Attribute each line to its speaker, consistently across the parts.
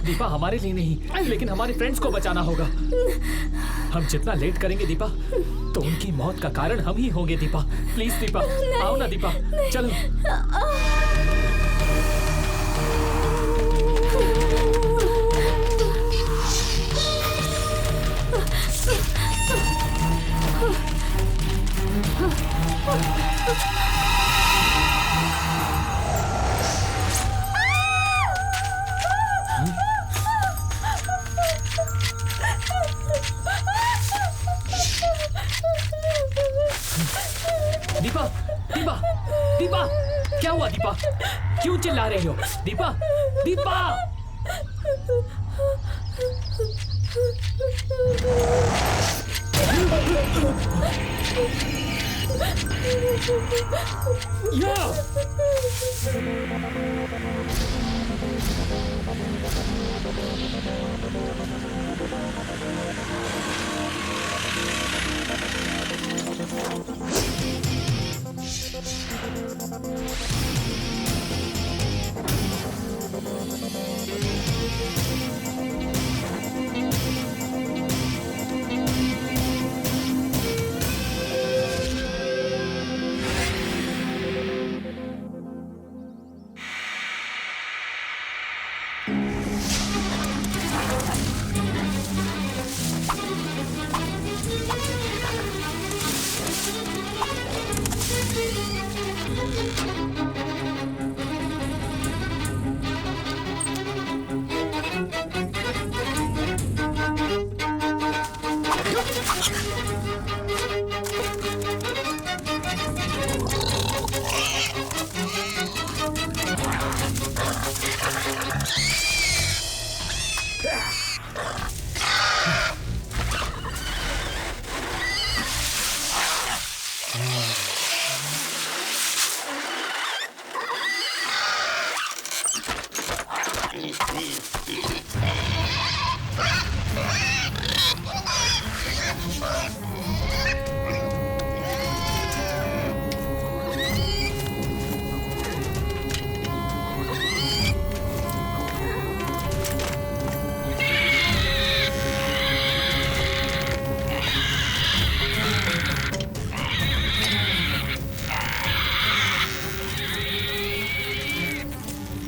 Speaker 1: दीपा, हमारे लिए नहीं लेकिन हमारे फ्रेंड्स को बचाना होगा। हम जितना लेट करेंगे दीपा, तो उनकी मौत का कारण हम ही होंगे। दीपा प्लीज, दीपा आओ ना दीपा, चलो। दीपा, दीपा, दीपा, क्या हुआ दीपा? क्यों चिल्ला रहे हो? दीपा, दीपा!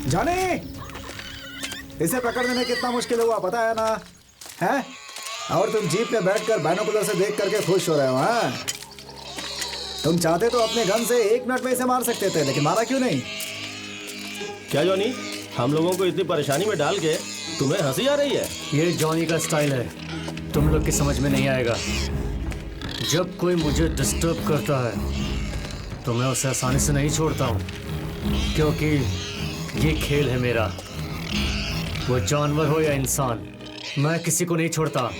Speaker 2: जानी, इसे पकड़ने में कितना मुश्किल हुआ पता है ना? हैं? और तुम जीप में बैठकर बाइनोकुलर से देख करके खुश हो रहे हो? हाँ, तुम चाहते तो अपने गन से 1 मिनट में इसे मार सकते थे, लेकिन मारा क्यों नहीं?
Speaker 3: क्या जॉनी, हम लोगों को इतनी परेशानी में डाल के तुम्हें हंसी आ रही है?
Speaker 4: ये जॉनी का स्टाइल है, तुम लोग की समझ में नहीं आएगा। जब कोई मुझे डिस्टर्ब करता है तो मैं उसे आसानी से नहीं छोड़ता हूँ, क्योंकि ये खेल है मेरा। वो जानवर हो या इंसान, मैं किसी को नहीं छोड़ता।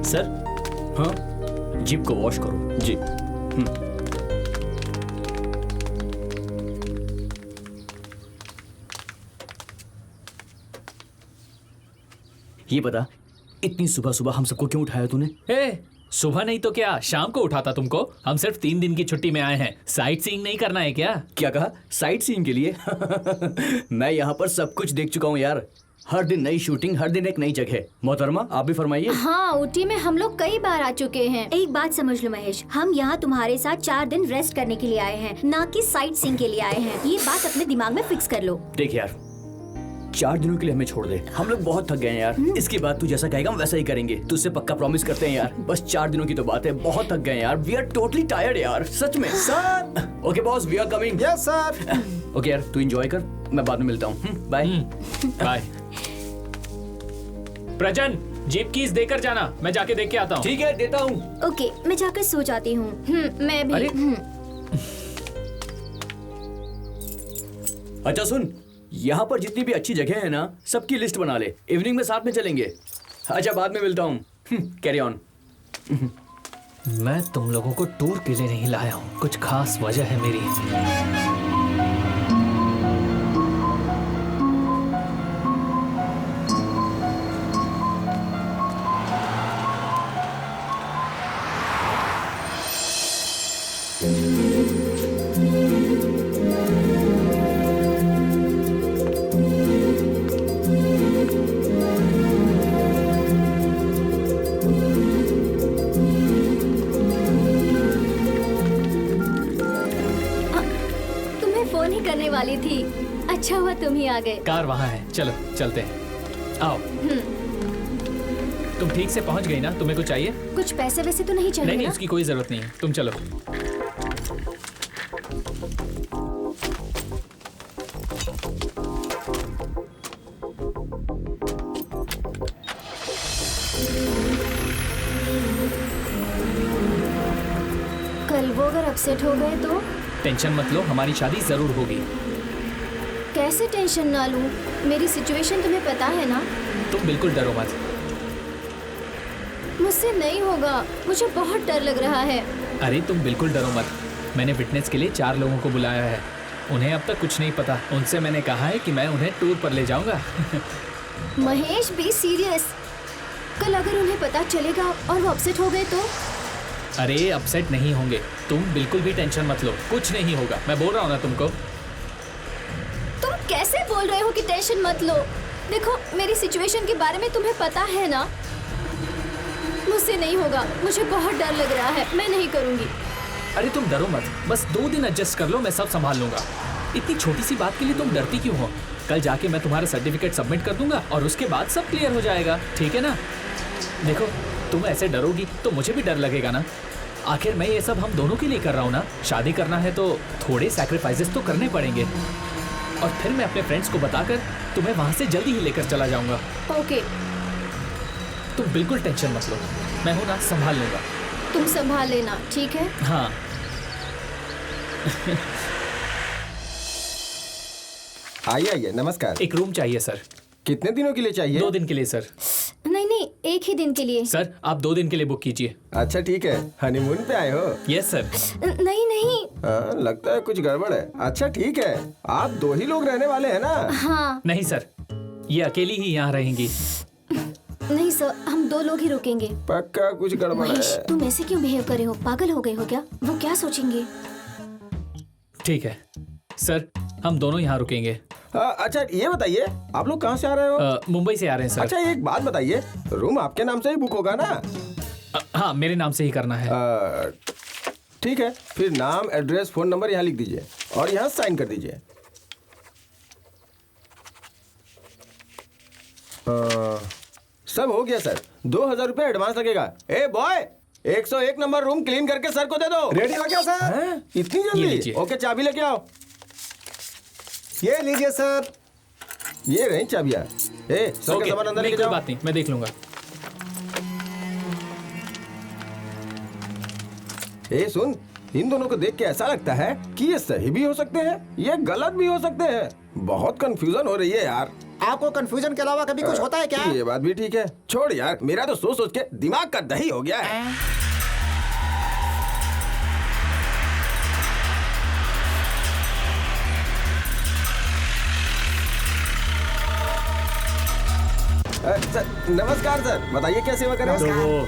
Speaker 3: सर,
Speaker 1: हाँ, जीप को वॉश करो।
Speaker 3: जी।
Speaker 1: ये बता, इतनी सुबह सुबह हम सबको क्यों उठाया तूने? सुबह नहीं तो क्या शाम को उठाता तुमको? हम सिर्फ 3 दिन की छुट्टी में आए हैं, साइट सीइंग नहीं करना है क्या?
Speaker 5: क्या कहा? साइट सीइंग के लिए? मैं यहाँ पर सब कुछ देख चुका हूँ यार। हर दिन नई शूटिंग, हर दिन एक नई जगह। मोहतरमा, आप भी फरमाइए।
Speaker 6: हाँ, ऊटी में हम लोग कई बार आ चुके हैं। एक बात समझ लो महेश, हम यहाँ तुम्हारे साथ 4 दिन रेस्ट करने के लिए आए हैं, ना कि साइट सीइंग के लिए आए हैं। ये बात अपने दिमाग में फिक्स कर लो।
Speaker 5: देख यार, 4 दिनों के लिए हमें छोड़ दे, हम लोग बहुत थक गए हैं यार। इसके बाद तू जैसा कहेगा हम वैसा ही करेंगे। तुझसे पक्का प्रॉमिस करते हैं यार। बस 4 दिनों की तो बात है, बहुत थक गए हैं यार। वी आर टोटली टायर्ड यार, सच में।
Speaker 2: Sir.
Speaker 5: Okay boss, we are coming.
Speaker 2: Yes sir.
Speaker 5: Okay यार, तू एंजॉय कर, मैं बाद में मिलता हूँ। Bye
Speaker 1: bye. प्रजन, जीप कीज देकर जाना, मैं जाके देख के आता हूँ।
Speaker 5: ठीक है, देता हूँ।
Speaker 6: ओके, मैं जाकर सो जाती हूँ। मैं भी।
Speaker 5: अरे? अच्छा सुन, यहाँ पर जितनी भी अच्छी जगह है ना, सबकी लिस्ट बना ले। इवनिंग में साथ में चलेंगे। अच्छा, बाद में मिलता हूँ। Carry on.
Speaker 1: मैं तुम लोगों को टूर के लिए नहीं लाया हूँ, कुछ खास वजह है मेरी।
Speaker 6: तुम्हें फोन ही करने वाली थी। अच्छा हुआ तुम ही आ गए।
Speaker 1: कार वहाँ है, चलो चलते हैं। आओ। तुम ठीक से पहुँच गई ना? तुम्हें कुछ चाहिए?
Speaker 6: कुछ पैसे वैसे तो नहीं चाहिए
Speaker 1: नहीं नहीं,
Speaker 6: ना?
Speaker 1: उसकी कोई जरूरत नहीं है, तुम चलो।
Speaker 6: कल वो अगर अपसेट हो गए तो?
Speaker 1: टेंशन मत लो, हमारी शादी जरूर होगी।
Speaker 6: कैसे टेंशन ना लूं? मेरी सिचुएशन तुम्हें पता है ना।
Speaker 1: तुम बिल्कुल डरो मत।
Speaker 6: मुझसे नहीं होगा, मुझे बहुत डर लग रहा है।
Speaker 1: अरे तुम बिल्कुल डरो मत। मैंने विटनेस के लिए 4 लोगों को बुलाया है। उन्हें अब तक कुछ नहीं पता। उनसे मैंने कहा है कि मैं उन्हें टूर पर ले जाऊंगा।
Speaker 6: Mahesh, be serious. कल अगर उन्हें पता चलेगा और वो अपसेट हो गए तो?
Speaker 1: अरे अपसेट नहीं होंगे, तुम बिल्कुल भी टेंशन मत लो, कुछ नहीं होगा। मैं बोल रहा हूँ ना तुमको।
Speaker 6: तुम कैसे बोल रहे हो कि टेंशन मत लो? देखो, मेरी सिचुएशन के बारे में तुम्हें पता है ना। मुझसे नहीं होगा, मुझे बहुत डर लग रहा है, मैं नहीं करूँगी।
Speaker 1: अरे तुम डरो मत, बस 2 दिन एडजस्ट कर लो, मैं सब संभाल लूंगा। इतनी छोटी सी बात के लिए तुम डरती क्यों हो? कल जाके मैं तुम्हारा सर्टिफिकेट सबमिट कर दूंगा और उसके बाद सब क्लियर हो जाएगा, ठीक है ना? देखो, तुम ऐसे डरोगी तो मुझे भी डर लगेगा ना। आखिर मैं ये सब हम दोनों के लिए कर रहा हूँ ना। शादी करना है तो थोड़े सैक्रिफाइसेस तो करने पड़ेंगे। और फिर मैं अपने फ्रेंड्स को बताकर तुम्हें वहाँ से जल्दी ही लेकर चला जाऊंगा।
Speaker 6: ओके।
Speaker 1: तुम बिल्कुल टेंशन मत लो, मैं हूँ ना, संभाल लूंगा।
Speaker 6: तुम संभाल लेना, ठीक है?
Speaker 1: हाँ।
Speaker 3: आइए आइए, नमस्कार।
Speaker 1: एक रूम चाहिए सर।
Speaker 3: कितने दिनों के लिए चाहिए?
Speaker 1: 2 दिन के लिए सर।
Speaker 6: नहीं नहीं, एक ही दिन के लिए।
Speaker 1: सर आप 2 दिन के लिए बुक कीजिए।
Speaker 3: अच्छा ठीक है, हनीमून पे आए हो?
Speaker 1: Yes sir.
Speaker 6: नहीं नहीं।
Speaker 3: हाँ, लगता है कुछ गड़बड़ है। अच्छा ठीक है, आप 2 ही लोग रहने वाले हैं ना?
Speaker 6: हाँ।
Speaker 1: नहीं सर, ये अकेली ही यहाँ रहेंगी।
Speaker 6: नहीं सर, हम 2 लोग ही रुकेंगे।
Speaker 3: पक्का कुछ गड़बड़
Speaker 6: महेश,
Speaker 3: है?
Speaker 6: तुम ऐसे क्यों बिहेव कर रहे हो? पागल हो गए हो क्या? वो क्या सोचेंगे?
Speaker 1: ठीक है सर, हम दोनों यहाँ रुकेंगे।
Speaker 3: अच्छा ये बताइए, आप लोग कहाँ से आ रहे हो?
Speaker 1: मुंबई से आ रहे हैं सर।
Speaker 3: अच्छा एक बात बताइए, रूम आपके नाम से ही बुक होगा ना?
Speaker 1: हाँ, मेरे नाम से ही करना है।
Speaker 3: ठीक है, फिर नाम, एड्रेस, फोन नंबर यहाँ लिख दीजिए और यहाँ साइन कर दीजिए। सब हो गया सर। 2000 रुपये एडवांस लगेगा। A boy, 101 number room clean करके सर को दे दो।
Speaker 2: रेडी हो गया सर?
Speaker 3: हैं? इतनी
Speaker 1: ये
Speaker 3: जल्दी?
Speaker 1: लीजिए।
Speaker 3: ओके, चाबी लेके आओ।
Speaker 2: ये लीजिए सर।
Speaker 3: ये रही चाबियाँ। ए सर
Speaker 1: ओके,
Speaker 3: के सामान अंदर
Speaker 1: नहीं,
Speaker 3: लेके
Speaker 1: कोई
Speaker 3: जाओ।
Speaker 1: बात नहीं, मैं देख लूंगा।
Speaker 3: ए सुन, इन दोनों को देख के ऐसा लगता है कि ये सही भी हो सकते हैं, ये गलत भी हो सकते हैं। बहुत कंफ्यूजन हो रही है यार।
Speaker 2: आपको कंफ्यूजन के अलावा कभी कुछ होता है क्या?
Speaker 3: ये बात भी ठीक है। छोड़ यार, मेरा तो सोच सोच के दिमाग का दही हो गया है। सर, नमस्कार सर, बताइए क्या सेवा करें?
Speaker 4: तो वो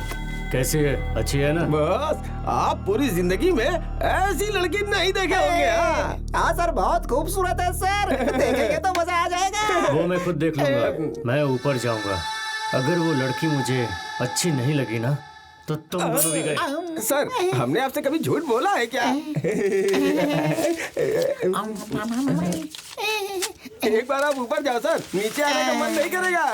Speaker 4: कैसी है? अच्छी है ना?
Speaker 3: बस, आप पूरी जिंदगी में ऐसी लड़की नहीं देखे होंगे। हाँ?
Speaker 2: हाँ सर, बहुत खूबसूरत है सर। देखेंगे तो मजा आ जाएगा।
Speaker 4: वो मैं खुद देख लूंगा। मैं ऊपर जाऊंगा। अगर वो लड़की मुझे अच्छी नहीं लगी ना, तो तुम दोनों भी गए।
Speaker 3: सर, हमने आपसे कभी झूठ बोला है क्या? एक बार आप ऊपर जाओ सर, नीचे आने का मन नहीं करेगा।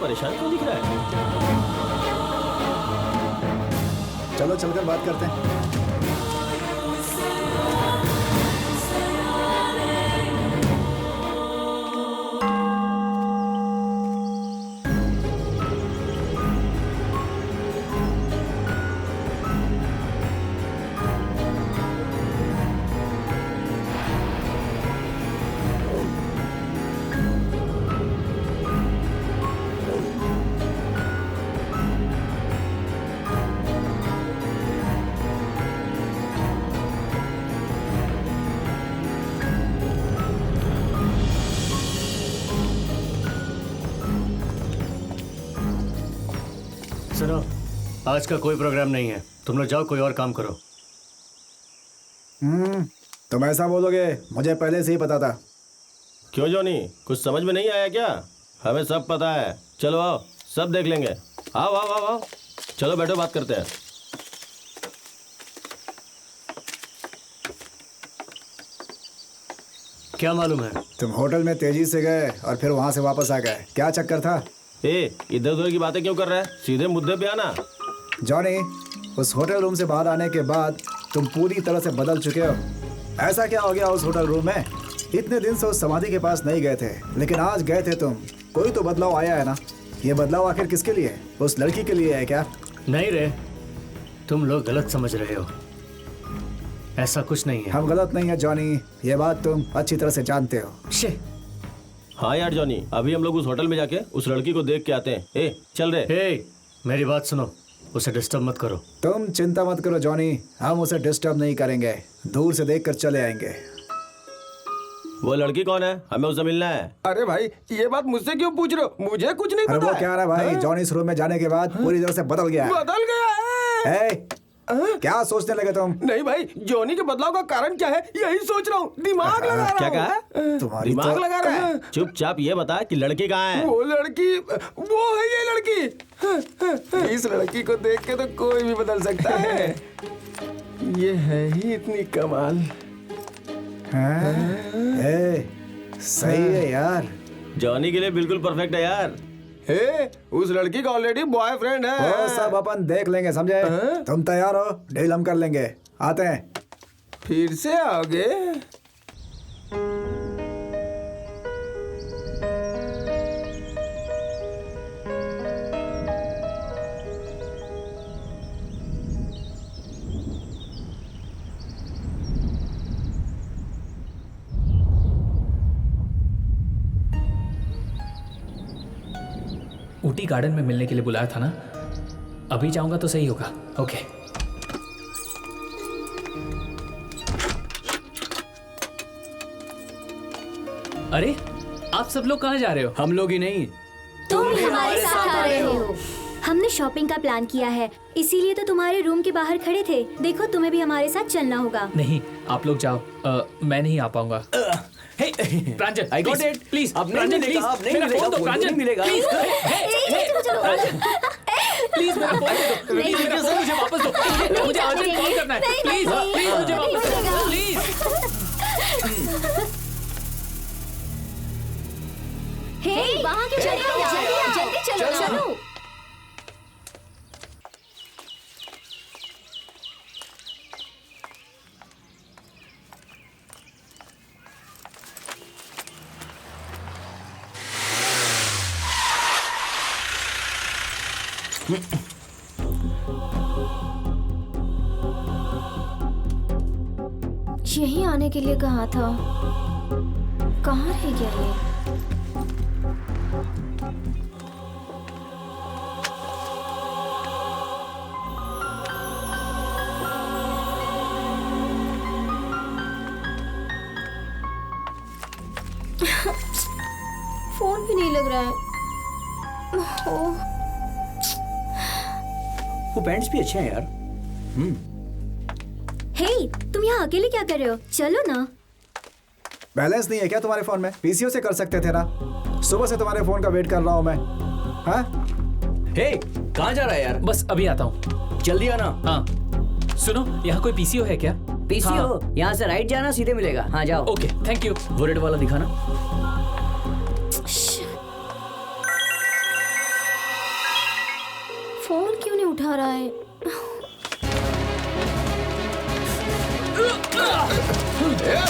Speaker 3: परेशान क्यों दिख रहा है?
Speaker 2: चलो चलकर बात करते हैं।
Speaker 4: सुनो, आज का कोई प्रोग्राम नहीं है, तुम लोग जाओ कोई और काम करो।
Speaker 2: तुम ऐसा बोलोगे मुझे पहले से ही पता था।
Speaker 3: क्यों जॉनी, कुछ समझ में नहीं आया क्या? हमें सब पता है। चलो आओ, सब देख लेंगे। आओ आओ आओ आओ, चलो बैठो, बात करते हैं।
Speaker 4: क्या मालूम है?
Speaker 2: तुम होटल में तेजी से गए और फिर वहां से वापस आ गए, क्या चक्कर था?
Speaker 3: इधर उधर की बातें क्यों कर रहा है? सीधे मुद्दे पे आना।
Speaker 2: जॉनी, उस होटल रूम से बाहर आने के बाद तुम पूरी तरह से बदल चुके हो। ऐसा क्या हो गया उस होटल रूम में? इतने दिन से उस समाधि के पास नहीं गए थे, लेकिन आज गए थे तुम। कोई तो बदलाव आया है ना? ये बदलाव आखिर किसके लिए है? उस लड़की के लिए है क्या?
Speaker 4: नहीं रे, तुम लोग गलत समझ रहे हो। ऐसा कुछ नहीं है।
Speaker 2: हम गलत नहीं है जॉनी, ये बात तुम अच्छी तरह से जानते हो।
Speaker 4: शे,
Speaker 3: हाँ यार जॉनी, अभी हम लोग उस होटल में जाके उस लड़की को देख के आते हैं। चल रहे।
Speaker 4: मेरी बात सुनो, उसे डिस्टर्ब मत करो।
Speaker 2: तुम चिंता मत करो जॉनी, हम उसे डिस्टर्ब नहीं करेंगे, दूर से देखकर चले आएंगे।
Speaker 3: वो लड़की कौन है? हमें उससे मिलना है।
Speaker 7: अरे भाई, ये बात मुझसे क्यों पूछ रहे हो? मुझे कुछ नहीं
Speaker 2: अरे
Speaker 7: पता
Speaker 2: वो
Speaker 7: है।
Speaker 2: क्या रहा भाई, जॉनी इस रूम में जाने के बाद पूरी तरह से बदल गया है।
Speaker 7: बदल गया है।
Speaker 2: क्या सोचने लगे तुम?
Speaker 7: नहीं भाई, जॉनी के बदलाव का कारण क्या है, यही सोच रहा हूँ। दिमाग लगा रहा हूँ।
Speaker 3: क्या कहा?
Speaker 2: तुम्हारी
Speaker 3: दिमाग
Speaker 2: तो-
Speaker 3: लगा रहा है? चुपचाप ये बता कि लड़की कहाँ है?
Speaker 7: वो लड़की, वो है ये लड़की। इस लड़की को देख के तो कोई भी बदल सकता है। ये है ही इतनी कमाल।
Speaker 2: सही है यार।
Speaker 3: जॉनी के लिए बिल्कुल परफेक्ट है यार।
Speaker 7: उस लड़की का ऑलरेडी बॉयफ्रेंड है।
Speaker 2: वो सब अपन देख लेंगे, समझे? तुम तैयार हो? डील हम कर लेंगे, आते हैं।
Speaker 7: फिर से आओगे?
Speaker 1: ऊटी गार्डन में मिलने के लिए बुलाया था ना? अभी जाऊंगा तो सही होगा। ओके। अरे आप सब लोग कहाँ जा रहे हो?
Speaker 5: हम लोग ही नहीं,
Speaker 6: तुम भी हमारे साथ आ रहे हो। हमने शॉपिंग का प्लान किया है, इसीलिए तो तुम्हारे रूम के बाहर खड़े थे। देखो, तुम्हें भी हमारे साथ चलना होगा।
Speaker 1: नहीं, आप लोग जाओ। मैं नहीं आ पाऊंगा। हे प्रांजल,
Speaker 5: I got it.
Speaker 1: प्लीज
Speaker 5: अब नहीं
Speaker 1: प्रांजल,
Speaker 5: मिलेगा,
Speaker 1: प्लीज
Speaker 5: अब नहीं
Speaker 1: मेरा
Speaker 5: मिलेगा,
Speaker 1: फोन दो
Speaker 5: वो
Speaker 1: प्रांजल,
Speaker 5: नहीं मिलेगा।
Speaker 1: प्लीज प्लीज मेरा फोन दे दो,
Speaker 6: नहीं,
Speaker 1: प्लीज मेरा फोन मुझे वापस दो, मुझे अर्जेंट कॉल करना है।
Speaker 6: नहीं,
Speaker 1: प्लीज
Speaker 6: नहीं,
Speaker 1: प्लीज मुझे
Speaker 6: नहीं
Speaker 1: वापस दो,
Speaker 6: मिलेगा।
Speaker 1: प्लीज।
Speaker 6: हे, वहाँ क्यों चले हो? जल्दी चलो, चलो। यहीं आने के लिए कहा था, कहाँ रह गया ये? फोन भी नहीं लग रहा है। ओह,
Speaker 5: वो पैंट्स भी अच्छे हैं यार।
Speaker 6: हे, तुम यहाँ अकेले क्या कर रहे हो? चलो ना।
Speaker 2: बैलेंस नहीं है क्या तुम्हारे फोन में? पीसीओ से कर सकते थे ना। सुबह से तुम्हारे फोन का वेट कर रहा हूँ मैं। हाँ?
Speaker 5: हे, कहाँ जा रहा है यार?
Speaker 1: बस अभी आता हूँ।
Speaker 5: जल्दी आना।
Speaker 1: हाँ सुनो, यहाँ कोई पीसीओ है क्या?
Speaker 5: पीसीओ यहाँ से राइट जाना, सीधे मिलेगा। हाँ जाओ।
Speaker 1: Okay, thank you.
Speaker 5: वो रेड वाला दिखाना।
Speaker 6: फोन क्यों नहीं उठा रहा है?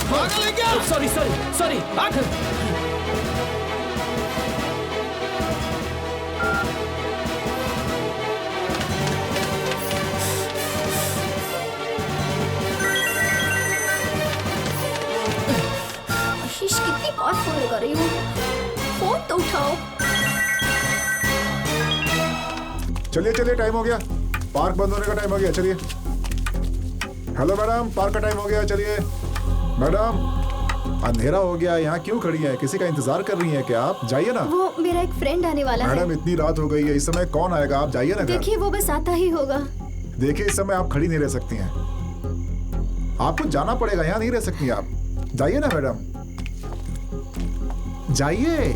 Speaker 3: पागल है क्या?
Speaker 1: Sorry sorry sorry.
Speaker 6: आशीष कितनी बार फोन लगा रही हूँ, फोन तो उठाओ।
Speaker 2: चलिए चलिए, टाइम हो गया, पार्क बंद होने का टाइम हो गया, चलिए। हेलो मैडम, पार्क का टाइम हो गया, चलिए। मैडम, अंधेरा हो गया, यहाँ क्यों खड़ी हैं? किसी का इंतजार कर रही हैं क्या आप? जाइए ना।
Speaker 6: वो मेरा एक फ्रेंड आने वाला है।
Speaker 2: मैडम, इतनी रात हो गई है, इस समय कौन आएगा? आप जाइए ना घर।
Speaker 6: देखिए वो बस आता ही होगा।
Speaker 2: देखिए, इस समय आप खड़ी नहीं रह सकती हैं, आपको जाना पड़ेगा, यहाँ नहीं रह सकती आप। जाइए ना मैडम, जाइए।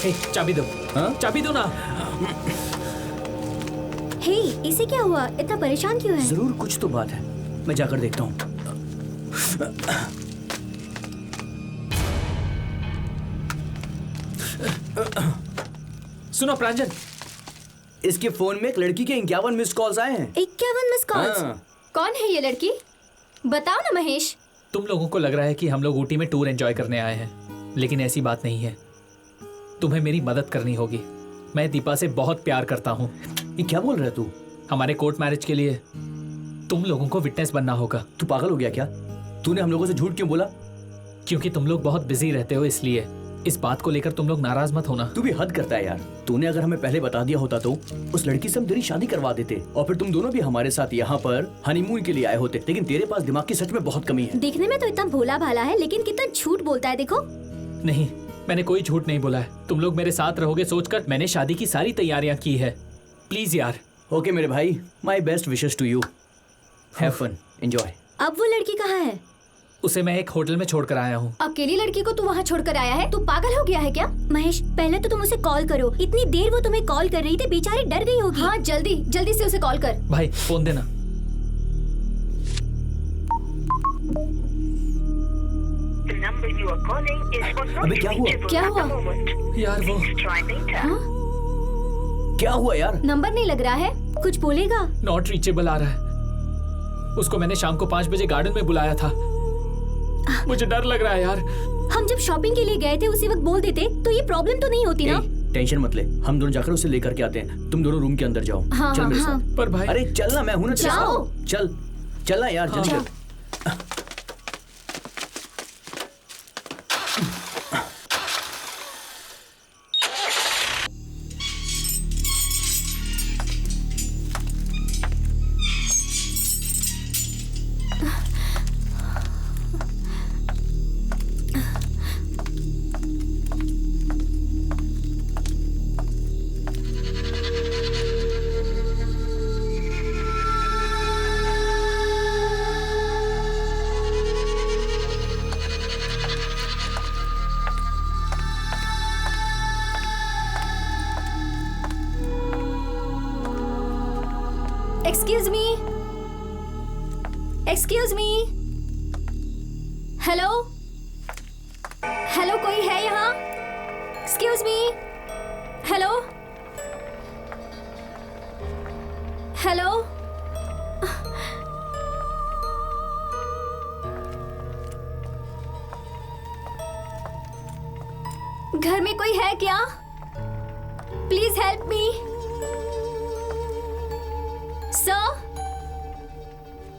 Speaker 1: हे, चाबी दो।
Speaker 5: हाँ?
Speaker 1: चाबी दो ना।
Speaker 6: हे, इसे क्या हुआ? इतना परेशान क्यों है?
Speaker 5: जरूर कुछ तो बात है, मैं जाकर देखता हूँ।
Speaker 1: सुनो प्रांजल,
Speaker 5: इसके फोन में एक लड़की के 51 मिस्ड कॉल्स आए हैं।
Speaker 6: 51 मिस कॉल्स?
Speaker 5: हाँ।
Speaker 6: कौन है ये लड़की? बताओ ना महेश।
Speaker 1: तुम लोगों को लग रहा है कि हम लोग ऊटी में टूर एंजॉय करने आए हैं, लेकिन ऐसी बात नहीं है। तुम्हें मेरी मदद करनी होगी। मैं दीपा से बहुत प्यार करता हूँ।
Speaker 5: ये क्या बोल रहा है तू?
Speaker 1: हमारे कोर्ट मैरिज के लिए तुम लोगों को विटनेस बनना होगा।
Speaker 5: तू पागल हो गया क्या? तूने हम लोगों से झूठ क्यों बोला?
Speaker 1: क्योंकि तुम लोग बहुत बिजी रहते हो, इसलिए। इस बात को लेकर तुम लोग नाराज मत होना।
Speaker 5: तू भी हद करता है यार। तूने अगर हमें पहले बता दिया होता तो उस लड़की से हम तेरी शादी करवा देते और फिर तुम दोनों भी हमारे साथ यहाँ पर हनीमून के लिए आए होते। लेकिन तेरे पास दिमाग की सच में बहुत कमी है।
Speaker 6: दिखने में तो इतना भोला भाला है, लेकिन कितना झूठ बोलता है देखो।
Speaker 1: नहीं, मैंने कोई झूठ नहीं बोला है। तुम लोग मेरे साथ रहोगे सोचकर मैंने शादी की सारी तैयारियां की है। प्लीज यार।
Speaker 5: ओके मेरे भाई, my best wishes to you. Have fun, enjoy.
Speaker 6: अब वो लड़की कहाँ है?
Speaker 1: उसे मैं एक होटल में छोड़कर आया हूँ।
Speaker 6: अकेली लड़की को तू वहाँ छोड़कर आया है? तू पागल हो गया है क्या? महेश, पहले तो तुम उसे कॉल करो। इतनी देर वो तुम्हें कॉल कर रही थी, बेचारी डर गई होगी। हाँ, जल्दी जल्दी से उसे कॉल कर।
Speaker 1: भाई फोन देना।
Speaker 5: अबे क्या हुआ?
Speaker 6: क्या हुआ?
Speaker 1: यार वो
Speaker 6: हाँ?
Speaker 5: क्या हुआ यार?
Speaker 6: नंबर नहीं लग रहा है, कुछ बोलेगा।
Speaker 1: नॉट रीचेबल आ रहा है। उसको मैंने शाम को 5 बजे गार्डन में बुलाया था। मुझे डर लग रहा है यार।
Speaker 6: हम जब शॉपिंग के लिए गए थे उसी वक्त बोल देते तो ये प्रॉब्लम तो नहीं होती ना।
Speaker 5: टेंशन मत ले, हम दोनों जाकर उसे लेकर के आते हैं। तुम दोनों रूम के अंदर जाओ।
Speaker 6: हाँ,
Speaker 5: चल मेरे
Speaker 6: हाँ,
Speaker 5: साथ।
Speaker 1: पर भाई
Speaker 5: अरे चल ना, मैं हूं ना तेरे
Speaker 6: जाओ।
Speaker 5: साथ। चल चलना यार, जल्दी
Speaker 1: हाँ।
Speaker 5: कर।
Speaker 6: Excuse me. हेलो हेलो, कोई है यहाँ? Excuse me. Hello hello. घर में कोई है क्या? Please help me sir.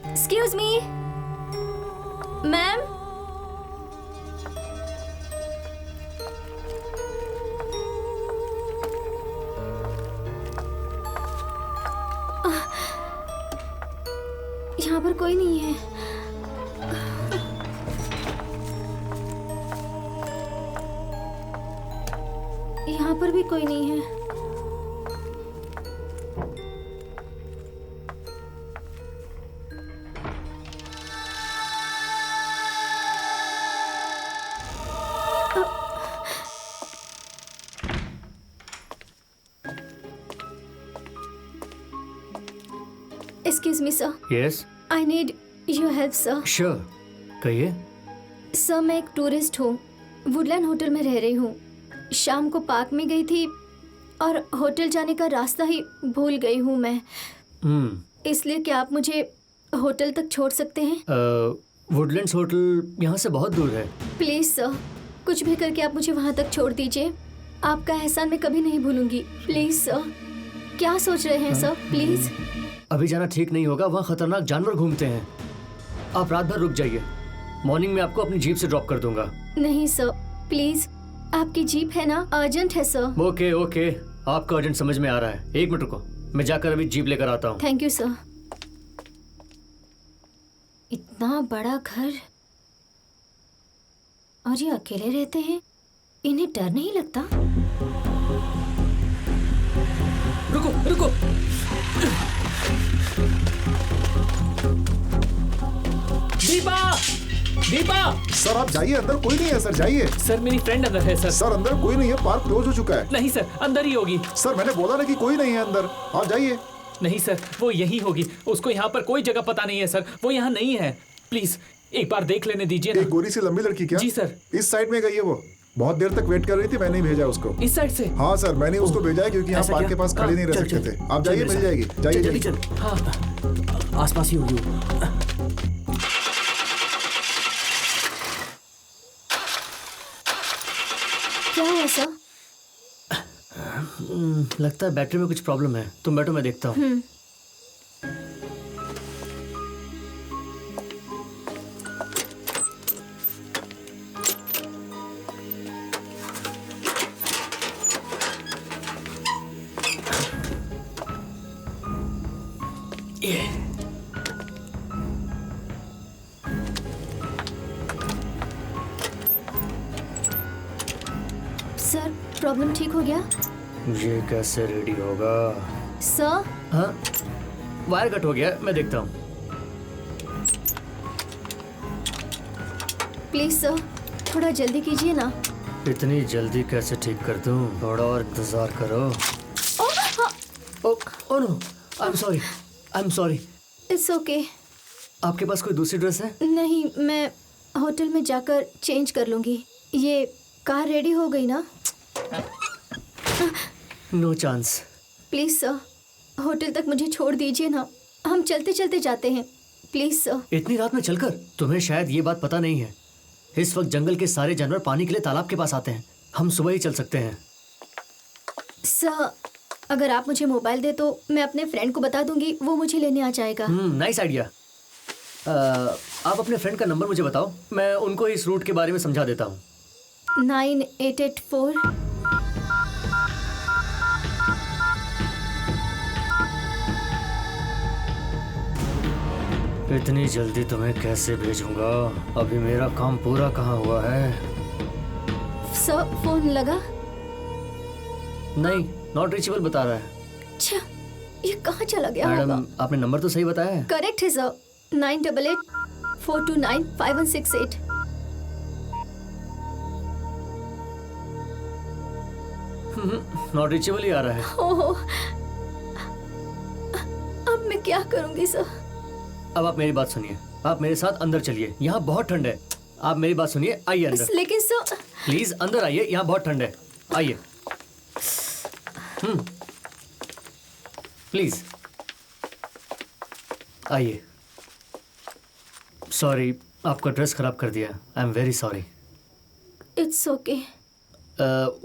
Speaker 6: Excuse me ma'am. यहाँ पर कोई नहीं है। यहाँ पर भी कोई नहीं है। Excuse me, sir.
Speaker 4: Yes
Speaker 6: I need your help, sir.
Speaker 4: Sure, कहिए।
Speaker 6: सर, मैं एक टूरिस्ट हूँ। वुडलैंड होटल में रह रही हूँ। शाम को पार्क में गई थी और होटल जाने का रास्ता ही भूल गई हूँ मैं। इसलिए क्या आप मुझे होटल तक छोड़ सकते हैं?
Speaker 4: वुडलैंड्स होटल यहाँ से बहुत दूर है।
Speaker 6: प्लीज सर, कुछ भी करके आप मुझे वहाँ तक छोड़ दीजिए। आपका एहसान मैं कभी नहीं भूलूंगी। Please sir. क्या सोच रहे हैं सर? प्लीज।
Speaker 4: अभी जाना ठीक नहीं होगा, वहाँ खतरनाक जानवर घूमते हैं। आप रात भर रुक जाइए, मॉर्निंग में आपको अपनी जीप से ड्रॉप कर दूंगा।
Speaker 6: नहीं सर, प्लीज। आपकी जीप है ना? अर्जेंट है सर।
Speaker 4: ओके ओके, आपका अर्जेंट समझ में आ रहा है। एक मिनट रुको, मैं जाकर अभी जीप लेकर आता हूँ।
Speaker 6: Thank you sir. इतना बड़ा घर और ये अकेले रहते हैं, इन्हें डर नहीं लगता?
Speaker 1: रुको रुको। दीपा दीपा।
Speaker 2: सर आप जाइए, अंदर कोई नहीं है सर, जाइए।
Speaker 1: सर मेरी फ्रेंड अंदर है सर।
Speaker 2: सर अंदर कोई नहीं है, पार्क क्लोज हो चुका है।
Speaker 1: नहीं सर, अंदर ही होगी।
Speaker 2: सर मैंने बोला ना कि कोई नहीं है अंदर, आप जाइए।
Speaker 1: नहीं सर, वो यही होगी। उसको यहाँ पर कोई जगह पता नहीं है सर, वो यहाँ नहीं है। प्लीज एक बार देख लेने दीजिए
Speaker 2: एक
Speaker 1: ना।
Speaker 2: गोरी सी लंबी लड़की क्या?
Speaker 1: जी सर।
Speaker 2: इस साइड में गई है वो, बहुत देर तक वेट कर रही थी, मैंने ही भेजा उसको।
Speaker 1: इस साइड से?
Speaker 2: हाँ सर, मैंने उसको भेजा है क्योंकि यहाँ
Speaker 5: ऐसा
Speaker 2: पार्क
Speaker 5: क्या?
Speaker 2: के पास खड़े नहीं रह
Speaker 5: चल,
Speaker 2: सकते
Speaker 5: चल,
Speaker 2: थे। आप
Speaker 5: चल
Speaker 2: जाइए,
Speaker 5: मेरे
Speaker 2: मिल
Speaker 5: साथ।
Speaker 2: जाएगी। जाइए
Speaker 5: जल्दी
Speaker 2: जल्दी।
Speaker 5: चल,
Speaker 1: हाँ।
Speaker 5: आसपास ही होगी वो।
Speaker 6: क्या हुआ सर?
Speaker 4: लगता है बैटरी में कुछ प्रॉब्लम है। तुम बैठो, मैं देखता हूँ।
Speaker 6: सर, प्रॉब्लम ठीक हो गया?
Speaker 4: ये कैसे रेडी होगा?
Speaker 6: सर,
Speaker 4: हाँ, वायर कट हो गया, मैं देखता हूँ।
Speaker 6: प्लीज सर, थोड़ा जल्दी कीजिए ना।
Speaker 4: इतनी जल्दी कैसे ठीक कर दूँ? थोड़ा और इंतजार करो। Oh no, I am sorry.
Speaker 6: It's okay.
Speaker 4: आपके पास कोई दूसरी ड्रेस है?
Speaker 6: नहीं, मैं होटल में जाकर चेंज कर लूंगी। ये कार रेडी हो गई ना?
Speaker 4: No chance.
Speaker 6: Please sir, hotel तक मुझे छोड़ दीजिए ना। हम चलते चलते जाते हैं। Please sir.
Speaker 4: इतनी रात में चलकर? तुम्हें शायद ये बात पता नहीं है, इस वक्त जंगल के सारे जानवर पानी के लिए तालाब के पास आते हैं। हम सुबह ही चल सकते हैं।
Speaker 6: सर, अगर आप मुझे मोबाइल दे तो मैं अपने फ्रेंड को बता दूंगी, वो मुझे लेने आ जाएगा।
Speaker 4: Nice idea. आप अपने फ्रेंड का नंबर मुझे बताओ, मैं उनको इस रूट के बारे में समझा देता हूँ।
Speaker 6: 9884।
Speaker 4: इतनी जल्दी तुम्हें कैसे भेजूंगा? अभी मेरा काम पूरा कहाँ हुआ है?
Speaker 6: सर, फोन लगा?
Speaker 4: नहीं, नॉट रीचेबल बता रहा है।
Speaker 6: अच्छा, ये कहाँ चला गया होगा?
Speaker 4: मैडम, आपने नंबर तो सही बताया है?
Speaker 6: करेक्ट है सर, 9884295168।
Speaker 4: नॉट रीचेबल ही आ रहा है।
Speaker 6: ओहो, अब मैं क्या करूंगी सर?
Speaker 4: अब आप मेरी बात सुनिए, आप मेरे साथ अंदर चलिए, यहाँ बहुत ठंड है। आप मेरी बात सुनिए, आइए अंदर।
Speaker 6: लेकिन सर
Speaker 4: प्लीज अंदर आइए, यहाँ बहुत ठंड है। आइए। प्लीज आइए। सॉरी, आपका ड्रेस खराब कर दिया। I am very sorry.
Speaker 6: It's okay.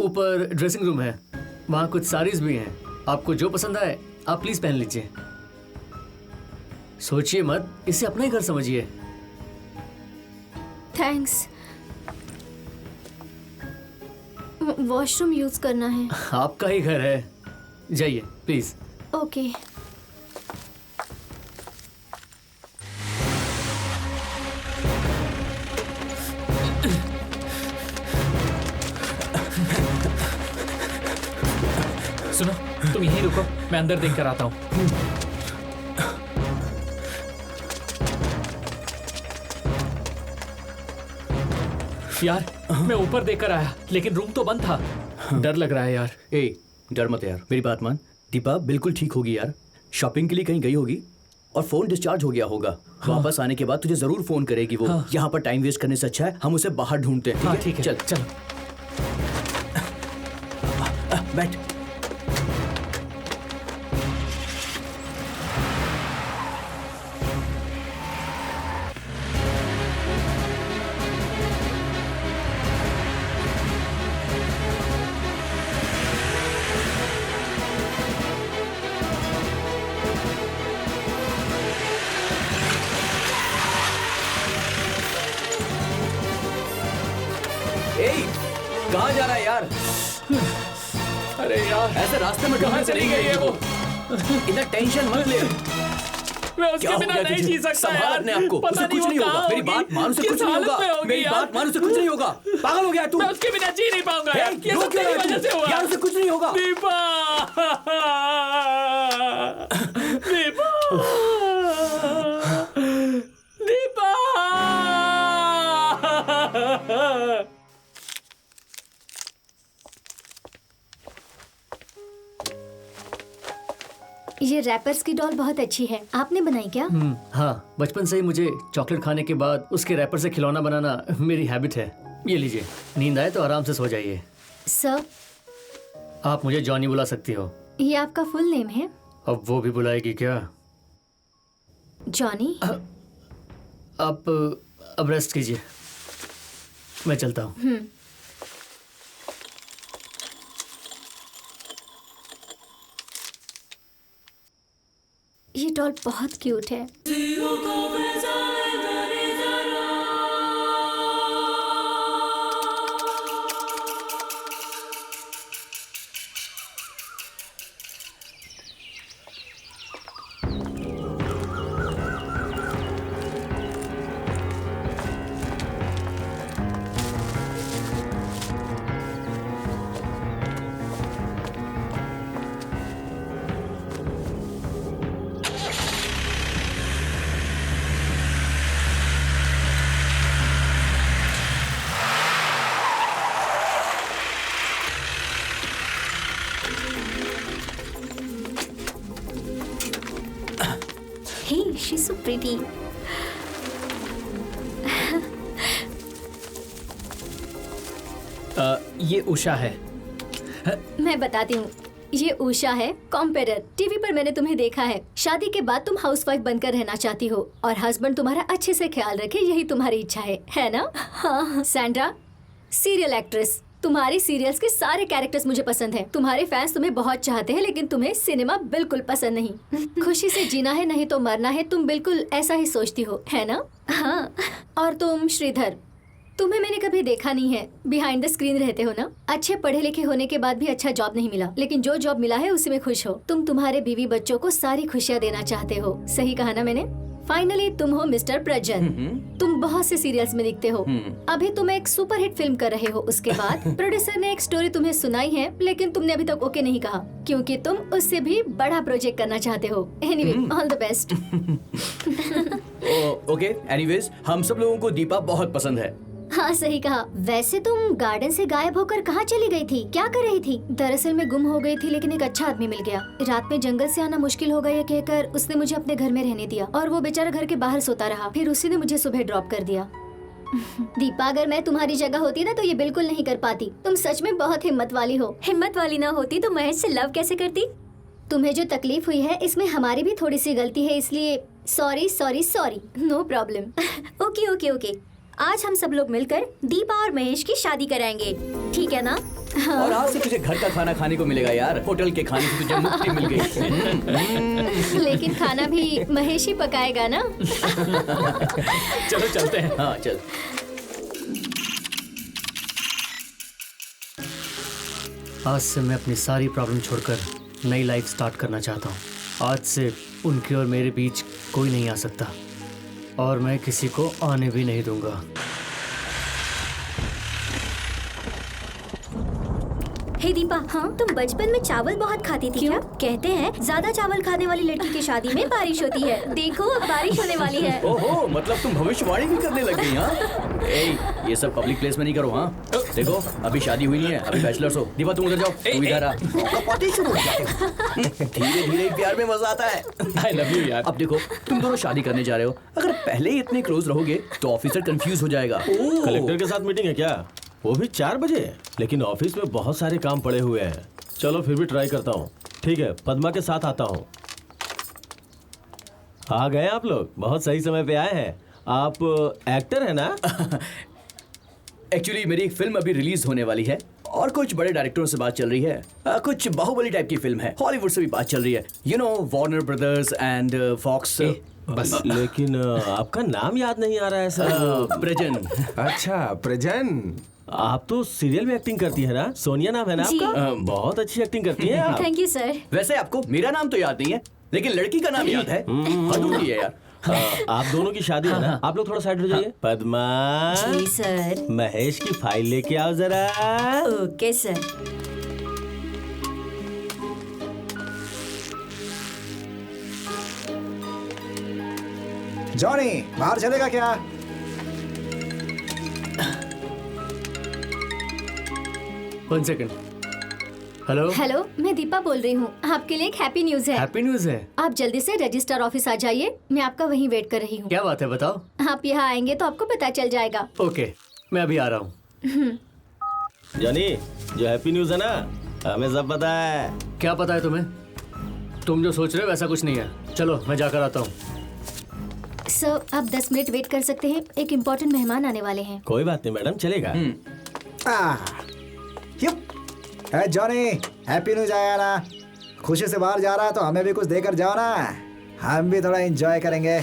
Speaker 4: ऊपर ड्रेसिंग रूम है, वहाँ कुछ साड़ीज भी हैं। आपको जो पसंद आए आप प्लीज पहन लीजिए। सोचिए मत, इसे अपना ही घर समझिए।
Speaker 6: थैंक्स। वॉशरूम यूज करना है।
Speaker 4: आपका ही घर है, जाइए प्लीज।
Speaker 6: ओके।
Speaker 1: सुनो, तुम यहीं रुको, मैं अंदर देख कर आता हूँ। यार, मैं ऊपर देख कर आया, लेकिन रूम तो बंद था। डर लग रहा है यार।
Speaker 5: ए, डर मत यार, मेरी बात मान। दीपा बिल्कुल ठीक होगी यार, शॉपिंग के लिए कहीं गई होगी और फोन डिस्चार्ज हो गया होगा। वापस आने के बाद तुझे जरूर फोन करेगी वो। यहाँ पर टाइम वेस्ट करने से अच्छा है हम उसे बाहर ढूंढते हैं।
Speaker 1: हाँ ठीक है,
Speaker 5: चल
Speaker 1: चलो।
Speaker 5: बैठ। कहाँ जा रहा है यार?
Speaker 1: अरे यार,
Speaker 5: ऐसे रास्ते में
Speaker 1: कहाँ चली गई है वो?
Speaker 5: इधर टेंशन मत ले।
Speaker 1: मैं उसके
Speaker 5: क्या हो
Speaker 1: बिना
Speaker 5: गया
Speaker 1: नहीं
Speaker 5: तुझे?
Speaker 1: जी सकता
Speaker 5: संभाल
Speaker 1: यार।
Speaker 5: अपने आप को।
Speaker 1: पता
Speaker 5: उसे
Speaker 1: नहीं
Speaker 5: कुछ
Speaker 1: वो
Speaker 5: नहीं होगा।
Speaker 1: कहाँ
Speaker 5: मेरी
Speaker 1: होगी,
Speaker 5: बात मान, उसे
Speaker 1: किस
Speaker 5: कुछ नहीं
Speaker 1: हालत
Speaker 5: होगा।
Speaker 1: में होगी
Speaker 5: मेरी
Speaker 1: यार।
Speaker 5: बात मान, उसे कुछ नहीं होगा। पागल हो गया तू?
Speaker 1: मैं उसके बिना जी नहीं पाऊंगा यार। ये
Speaker 5: रो
Speaker 1: सब
Speaker 5: क्यों
Speaker 1: तेरी
Speaker 5: रहा है
Speaker 1: वजह
Speaker 5: तू?
Speaker 1: से हुआ।
Speaker 5: यार उसे कुछ नहीं होगा।
Speaker 1: दीपा, दीपा, दीपा।
Speaker 6: ये रैपर्स की डॉल बहुत अच्छी है, आपने बनाई क्या?
Speaker 4: हाँ, बचपन से ही मुझे चॉकलेट खाने के बाद उसके रैपर से खिलौना बनाना मेरी हैबिट है। ये लीजिए, नींद आए तो आराम से सो जाइए।
Speaker 6: सर,
Speaker 4: आप मुझे जॉनी बुला सकती हो।
Speaker 6: ये आपका फुल नेम है?
Speaker 4: अब वो भी बुलाएगी क्या?
Speaker 6: जॉनी?
Speaker 4: आप अब रेस्ट कीजिए, मैं चलता हूँ।
Speaker 6: ये डॉल बहुत क्यूट है। Hey, she's so pretty.
Speaker 1: ये उषा है।
Speaker 6: मैं बताती हूँ, ये उषा है, कॉम्पेरर। टीवी पर मैंने तुम्हें देखा है। शादी के बाद तुम हाउसवाइफ बनकर रहना चाहती हो और हस्बैंड तुम्हारा अच्छे से ख्याल रखे, यही तुम्हारी इच्छा है ना? हाँ। Sandra, serial actress. तुम्हारी सीरियल्स के सारे कैरेक्टर्स मुझे पसंद हैं। तुम्हारे फैंस तुम्हें बहुत चाहते हैं, लेकिन तुम्हें सिनेमा बिल्कुल पसंद नहीं। खुशी से जीना है, नहीं तो मरना है। तुम बिल्कुल ऐसा ही सोचती हो, है ना? हाँ। और तुम श्रीधर, तुम्हें मैंने कभी देखा नहीं है, बिहाइंड द स्क्रीन रहते हो ना? अच्छे पढ़े लिखे होने के बाद भी अच्छा जॉब नहीं मिला, लेकिन जो जॉब मिला है उसी में खुश हो। तुम तुम्हारे बीवी बच्चों को सारी खुशियाँ देना चाहते हो। सही कहा ना मैंने? फाइनली तुम हो मिस्टर प्रजन। तुम बहुत से सीरियल्स में दिखते हो। अभी तुम एक सुपरहिट फिल्म कर रहे हो। उसके बाद प्रोड्यूसर ने एक स्टोरी तुम्हें सुनाई है, लेकिन तुमने अभी तक ओके नहीं कहा, क्योंकि तुम उससे भी बड़ा प्रोजेक्ट करना चाहते हो। Anyway, all the best.
Speaker 5: Okay, anyways, हम सब लोगों को दीपा बहुत पसंद है।
Speaker 6: हाँ सही कहा। वैसे तुम गार्डन से गायब होकर कहाँ चली गई थी? क्या कर रही थी? दरअसल मैं गुम हो गई थी, लेकिन एक अच्छा आदमी मिल गया। रात में जंगल से आना मुश्किल होगा ये कहकर उसने मुझे अपने घर में रहने दिया और वो बेचारा घर के बाहर सोता रहा। फिर उसी ने मुझे सुबह ड्रॉप कर दिया। दीपा, अगर मैं तुम्हारी जगह होती ना तो ये बिल्कुल नहीं कर पाती। तुम सच में बहुत हिम्मत वाली हो। हिम्मत वाली ना होती तो महेश से लव कैसे करती? तुम्हें जो तकलीफ हुई है इसमें हमारी भी थोड़ी सी गलती है, इसलिए sorry sorry sorry. No problem.
Speaker 8: Okay okay okay, आज हम सब लोग मिलकर दीपा और महेश की शादी कराएंगे, ठीक है ना?
Speaker 5: और आज से तुझे घर का खाना खाने को मिलेगा यार। होटल के खाने से तुझे मुक्ति मिल गई।
Speaker 6: लेकिन खाना भी महेश ही पकाएगा ना?
Speaker 1: चलो चलते हैं।
Speaker 5: हाँ चल।
Speaker 4: आज से मैं अपनी सारी प्रॉब्लम छोड़कर नई लाइफ स्टार्ट करना चाहता हूँ। आज से उनके और मेरे बीच कोई नहीं आ सकता और मैं किसी को आने भी नहीं दूंगा।
Speaker 8: हे दीपा, हाँ तुम बचपन में चावल बहुत खाती थी क्या? कहते हैं ज्यादा चावल खाने वाली लड़की की शादी में बारिश होती है। देखो अब बारिश होने वाली है।
Speaker 5: ओहो, मतलब तुम भविष्यवाणी भी करने लग गई हाँ? ये सब पब्लिक प्लेस में नहीं करो हाँ। देखो अभी शादी हुई नहीं है, अभी बैचलर्स हो। दीपा तुम उधर जाओ, तू इधर आ। धीरे धीरे प्यार में मजा आता है।
Speaker 1: आई लव यू यार।
Speaker 5: अब देखो तुम दोनों शादी करने जा रहे हो, अगर पहले ही इतने क्लोज रहोगे तो ऑफिसर कंफ्यूज हो जाएगा।
Speaker 3: कलेक्टर के साथ मीटिंग है क्या? वो भी 4 बजे? लेकिन ऑफिस में बहुत सारे काम पड़े हुए हैं। चलो फिर भी ट्राई करता हूँ। ठीक है, पद्मा के साथ आता हूँ। आ गए आप लोग, बहुत सही समय पे आए हैं। आप एक्टर है ना?
Speaker 5: एक्चुअली मेरी एक फिल्म अभी रिलीज होने वाली है और कुछ बड़े डायरेक्टरों से बात चल रही है। कुछ बाहुबली टाइप की फिल्म है, हॉलीवुड से भी बात चल रही है। You know Warner Brothers and Fox.
Speaker 1: बस
Speaker 3: लेकिन आपका नाम याद नहीं आ रहा है सर।
Speaker 5: प्रजन।
Speaker 7: अच्छा प्रजन,
Speaker 3: आप तो सीरियल में एक्टिंग करती है ना? सोनिया नाम है ना
Speaker 8: जी।
Speaker 3: आपका? बहुत अच्छी एक्टिंग करती हैं आप।
Speaker 6: Thank you sir.
Speaker 5: वैसे आपको मेरा नाम तो याद नहीं है, लेकिन लड़की का नाम याद है। हद होती है यार।
Speaker 3: आप दोनों की शादी है ना? आप लोग थोड़ा साइड हो जाइए। पद्मा,
Speaker 8: जी सर।
Speaker 3: महेश की फाइल लेके आओ जरा।
Speaker 8: Okay sir.
Speaker 2: जॉनी, बाहर चलेगा क्या?
Speaker 4: One second. हेलो,
Speaker 6: हेलो, मैं दीपा बोल रही हूँ। आपके लिए एक हैप्पी न्यूज है।
Speaker 4: हैप्पी न्यूज है।
Speaker 6: आप जल्दी से रजिस्टर ऑफिस आ जाइए, मैं आपका वहीं वेट कर रही हूँ।
Speaker 4: क्या बात है बताओ।
Speaker 6: आप यहाँ आएंगे तो आपको पता चल जाएगा।
Speaker 4: ओके, मैं अभी आ रहा हूँ।
Speaker 3: जानी, जो हैप्पी न्यूज है ना, हमें सब पता है।
Speaker 4: क्या पता है तुम्हें? तुम जो सोच रहे हो वैसा कुछ नहीं है। चलो मैं जाकर आता हूँ।
Speaker 6: सर, आप 10 मिनट वेट कर सकते हैं, एक इम्पोर्टेंट मेहमान आने वाले हैं।
Speaker 3: कोई बात नहीं मैडम, चलेगा।
Speaker 2: है जॉनी, हैप्पी न्यूज आया ना? खुशी से बाहर जा रहा है तो हमें भी कुछ देकर जाओ ना, हम भी थोड़ा एंजॉय करेंगे।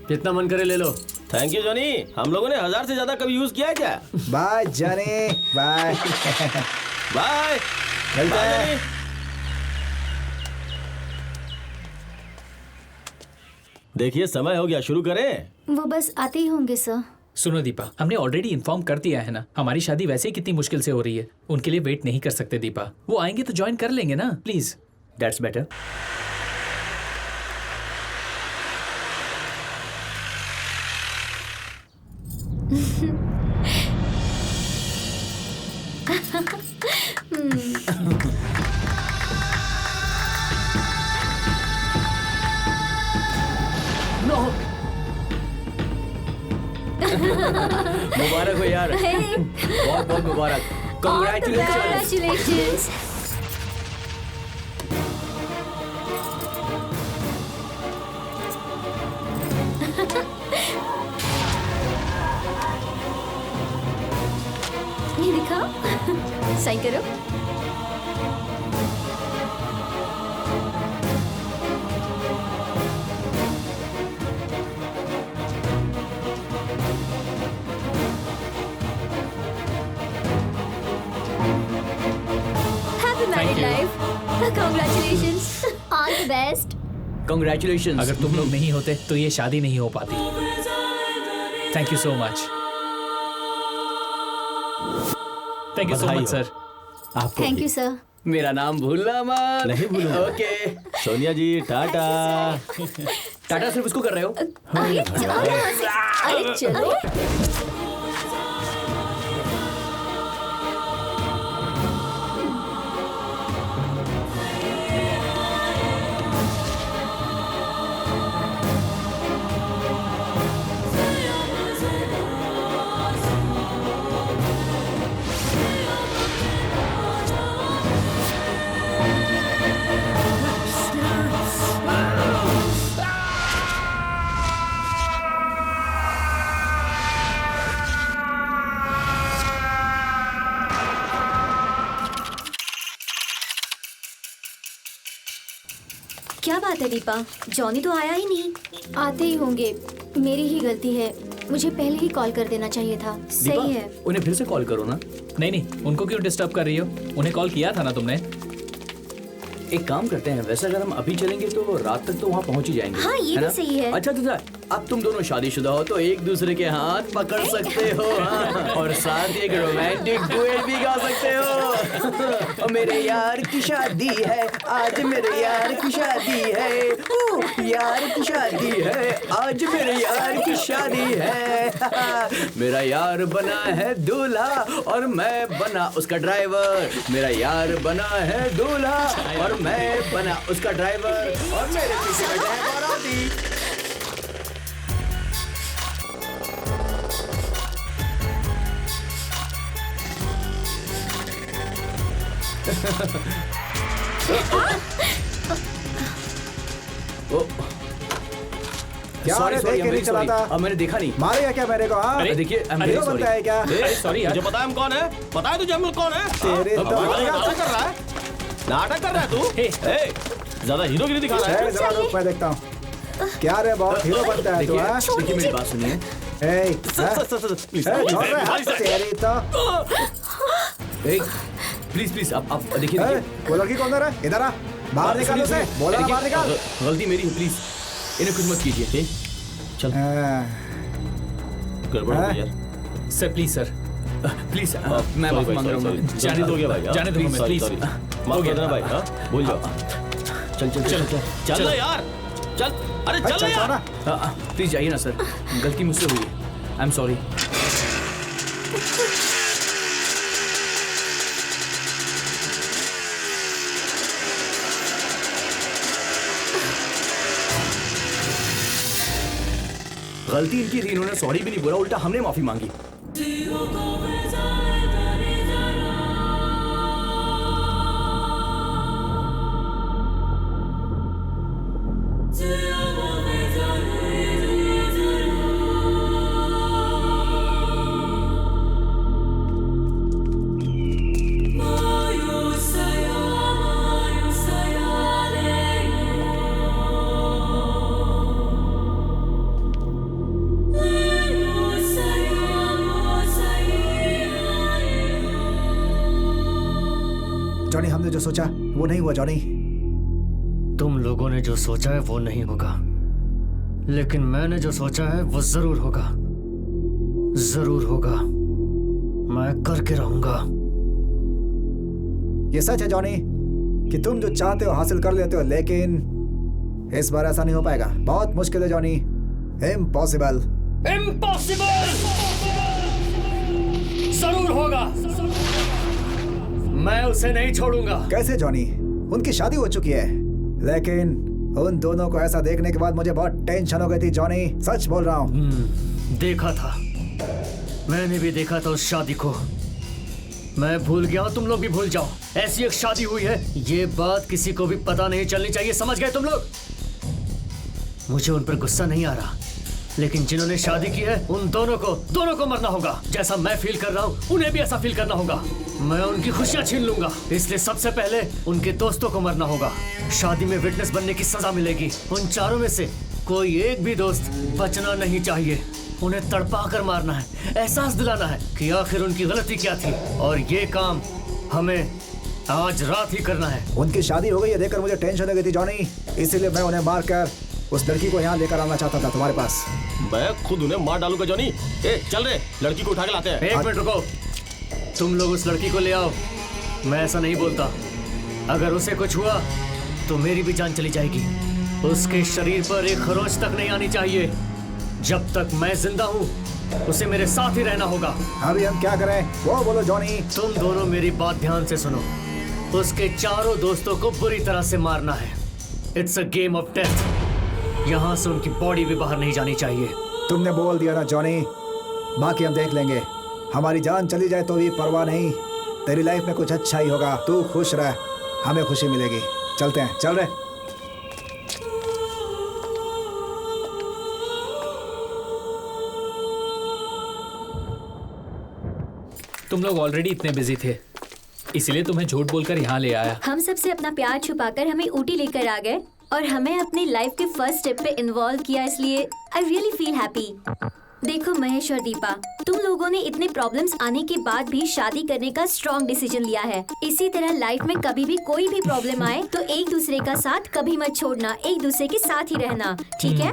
Speaker 4: जितना मन करे ले लो।
Speaker 3: थैंक यू जॉनी, हम लोगों ने 1000 से ज्यादा कभी यूज किया है क्या?
Speaker 2: Bye Johnny, bye.
Speaker 3: बाय।
Speaker 2: मिलते हैं।
Speaker 3: देखिए समय हो गया, शुरू करें।
Speaker 6: वो बस आते ही होंगे सर।
Speaker 1: सुनो दीपा, हमने ऑलरेडी इन्फॉर्म कर दिया है ना। हमारी शादी वैसे ही कितनी मुश्किल से हो रही है, उनके लिए वेट नहीं कर सकते दीपा। वो आएंगे तो ज्वाइन कर लेंगे ना, प्लीज।
Speaker 5: That's better. मुबारक हो यार, बहुत बहुत मुबारक।
Speaker 6: Congratulations. ये दिखाओ, साइन करो। Happy married life. Congratulations. All the best.
Speaker 5: Congratulations.
Speaker 1: अगर तुम लोग नहीं होते तो ये शादी नहीं हो पाती। Thank you so much. Thank you so
Speaker 3: बधाई
Speaker 1: मच
Speaker 3: हो।
Speaker 1: सर।
Speaker 3: आपको
Speaker 6: थैंक
Speaker 3: भी।
Speaker 6: You sir.
Speaker 5: मेरा नाम भूलना मत।
Speaker 3: नहीं भूलूंगा।
Speaker 5: ओके।
Speaker 3: सोनिया जी टाटा।
Speaker 5: टाटा सिर्फ उसको कर रहे हो।
Speaker 6: अरे जाओ यहाँ से। अरे चलो।
Speaker 8: क्या बात है दीपा, जॉनी तो आया ही नहीं।
Speaker 6: आते ही होंगे, मेरी ही गलती है, मुझे पहले ही कॉल कर देना चाहिए था।
Speaker 5: दीपा,
Speaker 6: सही है।
Speaker 5: उन्हें फिर से कॉल करो ना।
Speaker 1: नहीं नहीं, उनको क्यों डिस्टर्ब कर रही हो? उन्हें कॉल किया था ना तुमने।
Speaker 5: एक काम करते हैं, वैसे अगर हम अभी चलेंगे तो रात तक तो वहाँ पहुँच ही जाएंगे।
Speaker 8: हाँ, ये
Speaker 5: है
Speaker 8: भी
Speaker 5: ना?
Speaker 8: सही है।
Speaker 5: अच्छा अच्छा, अब तुम दोनों शादीशुदा हो तो एक दूसरे के हाथ पकड़ सकते हो, हाँ, और साथ ही एक रोमांटिक डुएट भी गा सकते हो। और मेरे यार की शादी है आज, मेरे यार की शादी है, यार की शादी है आज, मेरे यार की शादी है। मेरा यार बना है दूल्हा और मैं बना उसका ड्राइवर। मेरा यार बना है दूल्हा और मैं बना उसका ड्राइवर, और मेरे पीछे बैठे हैं बाराती।
Speaker 2: क्या
Speaker 5: Sorry,
Speaker 2: रे,
Speaker 5: sorry,
Speaker 2: देख के
Speaker 5: I'm
Speaker 2: नहीं
Speaker 5: very sorry.
Speaker 2: चलाता?
Speaker 5: अब मैंने देखा नहीं।
Speaker 2: मारेगा क्या मेरे को? हाँ
Speaker 1: अरे,
Speaker 5: देखिए, I'm
Speaker 2: हीरो
Speaker 5: very
Speaker 2: बनता है
Speaker 5: sorry.
Speaker 2: क्या?
Speaker 1: अरे सॉरी यार।
Speaker 3: तुझे पता है हम कौन है? पता है तुझे हम लोग कौन है?
Speaker 2: तेरे
Speaker 3: अब
Speaker 2: तो-
Speaker 3: नाटक कर रहा है, नाटक कर रहा है तू। ए, ज्यादा हीरोगिरी दिखा रहा है।
Speaker 2: जरा रुक, मैं देखता हूँ। क्या रे बहुत हीरो बनता है तू? हाँ?
Speaker 5: देखिए मेरी बात सुनिए।
Speaker 2: ए, हाँ?
Speaker 3: प्लीज
Speaker 2: ए, छोड़ रहे हाथ, तेरी तो।
Speaker 5: प्लीज प्लीज आप देखिए
Speaker 2: ए,
Speaker 5: देखिए।
Speaker 2: वो लड़की कौन है? इधर आ, बाहर निकालो से, बोला ना बाहर निकाल।
Speaker 5: गलती मेरी है, प्लीज इन्हें कुछ मत कीजिए। चल
Speaker 2: हाँ,
Speaker 3: गड़बड़ हो गई यार।
Speaker 1: सर प्लीज सर,
Speaker 5: प्लीज मैं माफी मांग रहा हूँ।
Speaker 3: जाने दो क्या भाई?
Speaker 1: जाने दो हमें,
Speaker 3: सॉरी
Speaker 1: please.
Speaker 3: सॉरी, माफ कर देना भाई। हाँ भूल जाओ।
Speaker 5: चल चल चल चल
Speaker 3: चल ना यार, चल, अरे चल
Speaker 2: अच्छा
Speaker 3: ना यार।
Speaker 2: ना।
Speaker 5: प्लीज जाइए ना सर, गलती मुझसे हुई है, आई एम सॉरी। गलती इनकी थी, इन्होंने सॉरी भी नहीं बोला, उल्टा हमने माफी मांगी।
Speaker 2: जॉनी, हमने जो सोचा वो नहीं हुआ जॉनी।
Speaker 4: तुम लोगों ने जो सोचा है वो नहीं होगा, लेकिन मैंने जो सोचा है वो जरूर होगा, जरूर होगा। मैं करके रहूंगा।
Speaker 2: ये सच है जॉनी कि तुम जो चाहते हो हासिल कर लेते हो, लेकिन इस बार ऐसा नहीं हो पाएगा। बहुत मुश्किल है जॉनी, इम्पॉसिबल।
Speaker 4: इम्पॉसिबल जरूर होगा। मैं उसे नहीं छोड़ूंगा।
Speaker 2: कैसे जॉनी? उनकी शादी हो चुकी है, लेकिन उन दोनों को ऐसा देखने के बाद मुझे बहुत टेंशन हो गई थी जॉनी, सच बोल रहा हूँ।
Speaker 4: देखा था, मैंने भी देखा था उस शादी को। मैं भूल गया हूँ, तुम लोग भी भूल जाओ। ऐसी एक शादी हुई है, ये बात किसी को भी पता नहीं चलनी चाहिए, समझ गए तुम लोग? मुझे उन पर गुस्सा नहीं आ रहा, लेकिन जिन्होंने शादी की है उन दोनों को मरना होगा। जैसा मैं फील कर रहा हूँ उन्हें भी ऐसा फील करना होगा। मैं उनकी खुशियाँ छीन लूंगा, इसलिए सबसे पहले उनके दोस्तों को मरना होगा। शादी में विटनेस बनने की सजा मिलेगी। उन चारों में से कोई एक भी दोस्त बचना नहीं चाहिए। उन्हें तड़पा कर मारना है, एहसास दिलाना है कि आखिर उनकी गलती क्या थी, और ये काम हमें आज रात ही करना है।
Speaker 2: उनकी शादी हो गई है देखकर मुझे टेंशन हो गई थी जॉनी, इसीलिए मैं उन्हें मारकर उस लड़की को यहाँ लेकर आना चाहता था तुम्हारे पास।
Speaker 3: मैं खुद उन्हें मार डालूंगा जॉनी। ए चल रे, लड़की को उठा के लाते हैं।
Speaker 4: एक मिनट रुको, तुम लोग उस लड़की को ले आओ। मैं ऐसा नहीं बोलता, अगर उसे कुछ हुआ तो मेरी भी जान चली जाएगी। उसके शरीर पर एक खरोंच तक नहीं आनी चाहिए। जब तक मैं जिंदा हूँ उसे मेरे साथ ही रहना होगा।
Speaker 2: अभी हम क्या करें वो बोलो जॉनी।
Speaker 4: तुम दोनों मेरी बात ध्यान से सुनो। उसके चारों दोस्तों को बुरी तरह से मारना है। It's a game of death. यहाँ से उनकी बॉडी भी बाहर नहीं जानी चाहिए।
Speaker 2: तुमने बोल दिया ना जॉनी, बाकी हम देख लेंगे। हमारी जान चली जाए तो भी परवाह नहीं, तेरी लाइफ में कुछ अच्छा ही होगा। तू खुश रह, हमें खुशी मिलेगी। चलते हैं, चल रहे।
Speaker 1: तुम लोग ऑलरेडी इतने बिजी थे, इसीलिए तुम्हें झूठ बोलकर यहाँ ले आया।
Speaker 8: हम सबसे अपना प्यार छुपाकर हमें ऊटी लेकर आ गए और हमें अपनी लाइफ के फर्स्ट स्टेप पे इन्वॉल्व किया, इसलिए आई रियली फील हैप्पी। देखो महेश और दीपा, तुम लोगों ने इतने प्रॉब्लम्स आने के बाद भी शादी करने का स्ट्रॉन्ग डिसीजन लिया है। इसी तरह लाइफ में कभी भी कोई भी प्रॉब्लम आए तो एक दूसरे का साथ कभी मत छोड़ना, एक दूसरे के साथ ही रहना, ठीक है?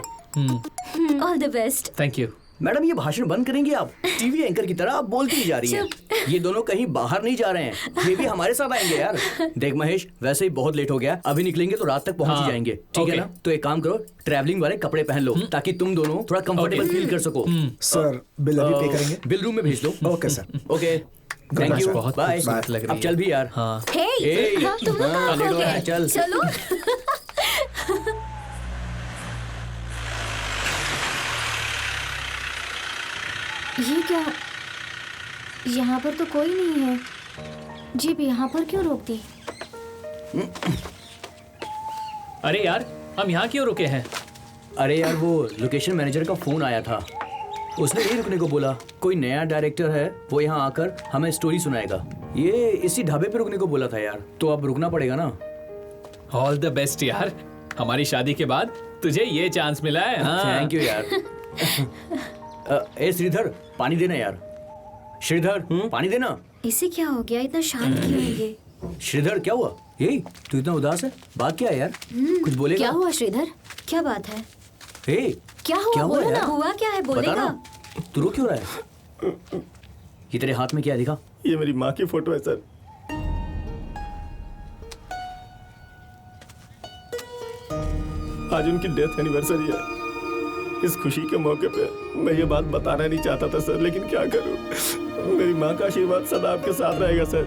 Speaker 8: All the best.
Speaker 1: Thank you.
Speaker 5: Madam ये भाषण बंद करेंगे आप? टीवी एंकर की तरह आप बोलती ही जा रही हैं। ये दोनों कहीं बाहर नहीं जा रहे हैं, ये भी हमारे साथ आएंगे यार। देख महेश, वैसे ही बहुत लेट हो गया, अभी निकलेंगे तो रात तक पहुंच ही जाएंगे, ठीक है ना? तो एक काम करो, ट्रैवलिंग वाले कपड़े पहन लो ताकि तुम दोनों थोड़ा कंफर्टेबल फील कर सको।
Speaker 2: सर बिल अभी पे करेंगे?
Speaker 5: बिल रूम में भेज दो।
Speaker 2: Okay sir.
Speaker 5: Okay, thank you,
Speaker 1: बहुत
Speaker 5: बाय।
Speaker 1: खूबसूरत लग रही
Speaker 5: अब चल भी यार।
Speaker 1: हाँ।
Speaker 8: हे, हाँ, तुम लोग कहाँ
Speaker 5: लेट
Speaker 8: खो
Speaker 5: हो रहा है,
Speaker 8: गए?
Speaker 5: चल।
Speaker 8: चलो। ये क्या? यहाँ पर तो कोई नहीं है। जीप यहाँ पर क्यों रोक दी?
Speaker 1: अरे यार, हम यहाँ क्यों रुके हैं?
Speaker 5: अरे यार वो लोकेशन मैनेजर का फोन आया था, उसने यही रुकने को बोला। कोई नया डायरेक्टर है, वो यहाँ आकर हमें स्टोरी सुनाएगा। ये इसी ढाबे पे रुकने को बोला था यार, तो अब रुकना पड़ेगा ना।
Speaker 1: ऑल द बेस्ट यार, हमारी शादी के बाद तुझे ये चांस मिला है। हाँ।
Speaker 5: थैंक यू यार। ए श्रीधर, पानी देना यार। श्रीधर, पानी देना।
Speaker 8: इसे क्या हो गया? इतना शांत क्यों है ये?
Speaker 5: श्रीधर क्या हुआ? यही तू इतना उदास है, बात क्या है यार? कुछ बोलेगा?
Speaker 8: क्या हुआ श्रीधर? क्या बात है?
Speaker 5: ए,
Speaker 8: क्या हुआ?
Speaker 5: क्या हुआ
Speaker 8: बोलो ना।
Speaker 5: यार?
Speaker 8: हुआ क्या है?
Speaker 5: बता
Speaker 8: बोलेगा।
Speaker 5: ना, तू रो क्यों रहा है? ये तेरे हाथ में क्या है, दिखा।
Speaker 3: ये मेरी माँ की फोटो है सर। आज उनकी डेथ एनिवर्सरी है। इस खुशी के मौके पे मैं ये बात बताना नहीं चाहता था सर, लेकिन क्या करूं। मेरी माँ का आशीर्वाद सदा आपके साथ रहेगा सर।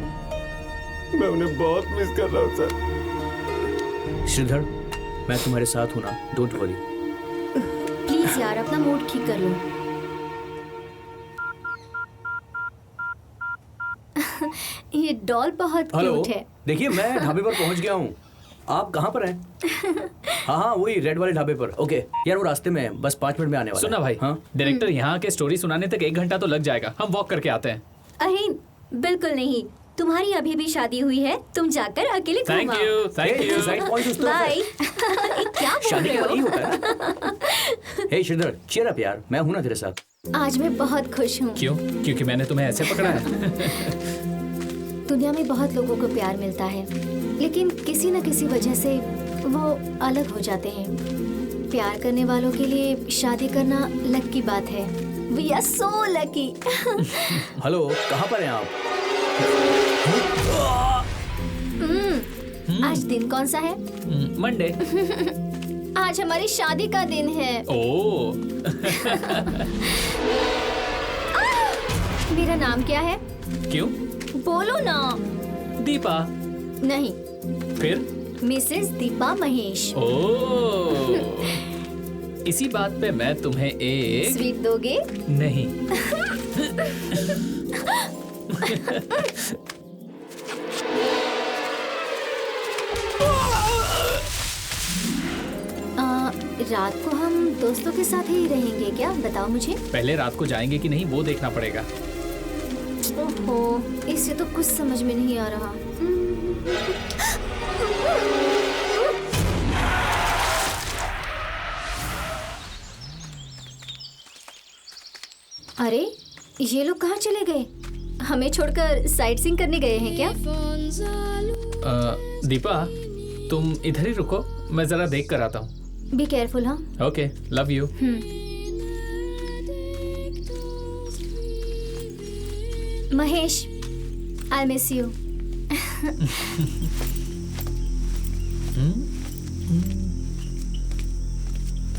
Speaker 3: मैं उन्हें बहुत मिस कर रहा हूँ सर।
Speaker 5: श्रीधर, मैं तुम्हारे साथ हूँ ना, डोंट वरी।
Speaker 8: प्लीज यार, अपना मूड ठीक कर लो। ये डॉल बहुत
Speaker 5: हेलो,
Speaker 8: क्यूट है।
Speaker 5: देखिए मैं ढाबे पर पहुंच गया हूँ। आप कहाँ पर हैं? हाँ हाँ, वही रेड वाले ढाबे पर। ओके यार, वो रास्ते में है, बस 5 मिनट में आने वाला है।
Speaker 1: सुना भाई,
Speaker 5: हाँ?
Speaker 1: डायरेक्टर यहाँ के स्टोरी सुनाने तक 1 घंटा तो लग जाएगा। हम वॉक करके आते हैं।
Speaker 8: अरे बिल्कुल नहीं, तुम्हारी अभी भी शादी हुई है, तुम जाकर अकेले
Speaker 1: थैंक
Speaker 8: घूम आओ।
Speaker 1: You, thank
Speaker 5: Hey,
Speaker 1: you.
Speaker 5: side point उस तरफ है।
Speaker 8: बाय। क्या बोल
Speaker 5: शादी
Speaker 8: रहे
Speaker 5: के बाद
Speaker 8: हो?
Speaker 5: यही होता है ना। हे श्रीधर, cheer up यार, मैं हूं ना तेरे साथ।
Speaker 8: आज मैं बहुत खुश हूँ।
Speaker 1: क्यों? क्योंकि मैंने तुम्हें ऐसे पकड़ा है।
Speaker 8: दुनिया में बहुत लोगों को प्यार मिलता है, लेकिन किसी न किसी वजह से वो अलग हो जाते हैं। प्यार करने वालों के लिए शादी करना लक की बात है। We are so lucky.
Speaker 5: Hello, कहाँ पर हैं आप?
Speaker 8: आज दिन कौन सा है?
Speaker 1: मंडे।
Speaker 8: आज हमारी शादी का दिन है।
Speaker 1: ओ।
Speaker 8: मेरा नाम क्या है?
Speaker 1: क्यों?
Speaker 8: बोलो ना।
Speaker 1: दीपा।
Speaker 8: नहीं,
Speaker 1: फिर?
Speaker 8: मिसेस दीपा महेश।
Speaker 1: ओ। इसी बात पे मैं तुम्हें एक
Speaker 8: स्वीट दोगे?
Speaker 1: नहीं।
Speaker 8: रात को हम दोस्तों के साथ ही रहेंगे क्या? बताओ मुझे।
Speaker 1: पहले रात को जाएंगे कि नहीं वो देखना पड़ेगा।
Speaker 8: ओहो, इससे तो कुछ समझ में नहीं आ रहा। अरे ये लोग कहाँ चले गए? हमें छोड़कर साइट सीइंग करने गए हैं क्या?
Speaker 1: दीपा, तुम इधर ही रुको, मैं जरा देख कर आता हूँ।
Speaker 8: Be careful. हाँ,
Speaker 1: okay, love you.
Speaker 8: Mahesh, I miss you.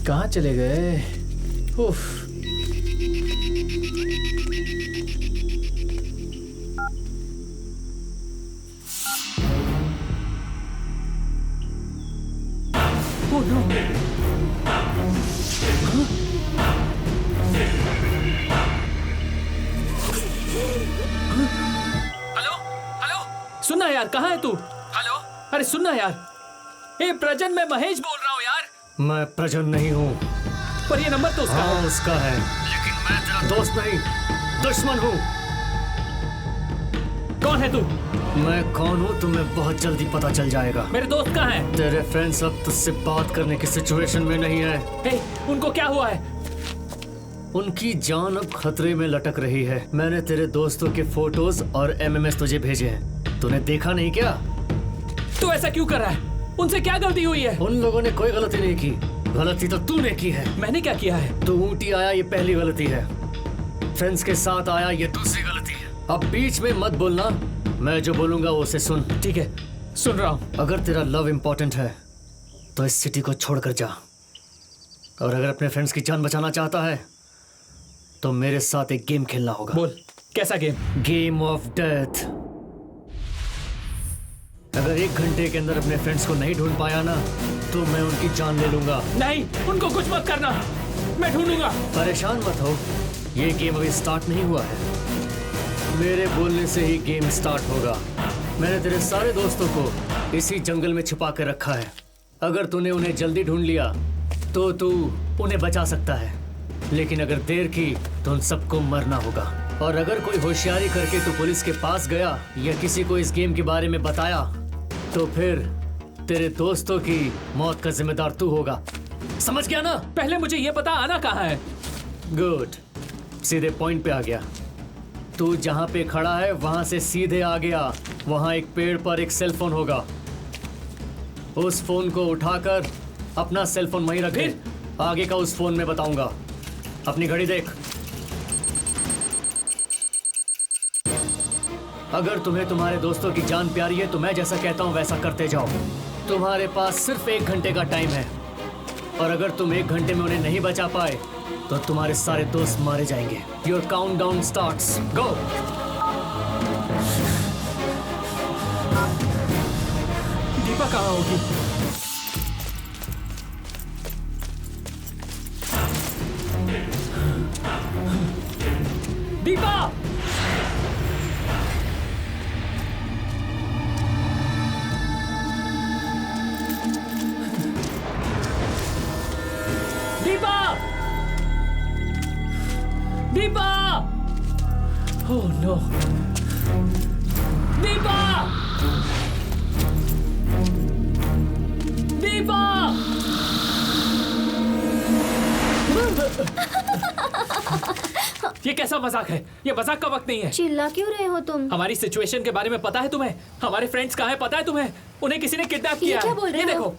Speaker 4: कहाँ चले गए? उफ।
Speaker 1: Oh no! हेलो हेलो सुनना यार, कहाँ है तू? हेलो, अरे सुनना यार। ए प्रजन, मैं महेश बोल रहा हूँ यार।
Speaker 4: मैं प्रजन नहीं हूँ।
Speaker 1: पर ये नंबर तो उसका
Speaker 4: हाँ
Speaker 1: है।
Speaker 4: उसका है, लेकिन मैं तेरा दोस्त नहीं, दुश्मन हूँ।
Speaker 1: कौन है तू?
Speaker 4: मैं कौन हूँ तुम्हें बहुत जल्दी पता चल जाएगा।
Speaker 1: मेरे दोस्त कहाँ हैं?
Speaker 4: तेरे फ्रेंड्स अब तुझसे बात करने की सिचुएशन में नहीं है।
Speaker 1: ए, उनको क्या हुआ है?
Speaker 4: उनकी जान अब खतरे में लटक रही है। मैंने तेरे दोस्तों के फोटोज और एमएमएस तुझे भेजे हैं, तूने देखा नहीं क्या?
Speaker 1: तू ऐसा क्यों कर रहा है? उनसे क्या गलती हुई है?
Speaker 4: उन लोगों ने कोई गलती नहीं की, गलती तो तूने की है।
Speaker 1: मैंने क्या किया है?
Speaker 4: तू ऊटी आया ये पहली गलती है, फ्रेंड्स के साथ आया ये दूसरी गलती है। अब बीच में मत बोलना, मैं जो बोलूंगा वो उसे सुन।
Speaker 1: ठीक है, सुन रहा हूँ।
Speaker 4: अगर तेरा लव इम्पोर्टेंट है तो इस सिटी को छोड़कर जा, और अगर अपने फ्रेंड्स की जान बचाना चाहता है तो मेरे साथ एक गेम खेलना होगा।
Speaker 1: बोल, कैसा गेम?
Speaker 4: Game of death. अगर 1 घंटे के अंदर अपने फ्रेंड्स को नहीं ढूंढ पाया ना तो मैं उनकी जान ले लूंगा।
Speaker 1: नहीं, उनको कुछ मत करना, मैं ढूंढूंगा।
Speaker 4: परेशान मत हो, ये गेम अभी स्टार्ट नहीं हुआ है, मेरे बोलने से ही गेम स्टार्ट होगा। मैंने तेरे सारे दोस्तों को इसी जंगल में छुपा कर रखा है। अगर तूने उन्हें जल्दी ढूंढ लिया तो तू उन्हें बचा सकता है, लेकिन अगर देर की तो उन सबको मरना होगा। और अगर कोई होशियारी करके तू पुलिस के पास गया या किसी को इस गेम के बारे में बताया तो फिर तेरे दोस्तों की मौत का जिम्मेदार तू होगा। समझ गया ना?
Speaker 1: पहले मुझे ये पता, आना कहाँ है?
Speaker 4: गुड, सीधे पॉइंट पे आ गया। तू जहाँ पे खड़ा है वहां से सीधे आ गया। वहां एक पेड़ पर एक सेल फोन होगा, उस फोन को उठाकर अपना सेल फोन वहीं रख दे। आगे का उस फोन में बताऊंगा। अपनी घड़ी देख। अगर तुम्हें तुम्हारे दोस्तों की जान प्यारी है तो मैं जैसा कहता हूँ वैसा करते जाओ। तुम्हारे पास सिर्फ 1 घंटे का टाइम है, और अगर तुम 1 घंटे में उन्हें नहीं बचा पाए तो तुम्हारे सारे दोस्त मारे जाएंगे। योर काउंटडाउन स्टार्ट्स, गो।
Speaker 1: दीपा कहाँ होगी? दीपा! दीपा! दीपा! Oh no! दीपा! दीपा! ये कैसा मजाक है? ये मजाक का वक्त नहीं है।
Speaker 6: चिल्ला क्यों रहे हो तुम?
Speaker 1: हमारी सिचुएशन के बारे में पता है तुम्हें? हमारे फ्रेंड्स कहाँ हैं पता है तुम्हें? उन्हें किसी ने किडनैप किया
Speaker 6: क्या
Speaker 1: है।
Speaker 6: बोल रहे
Speaker 1: ये
Speaker 6: हो?
Speaker 1: देखो।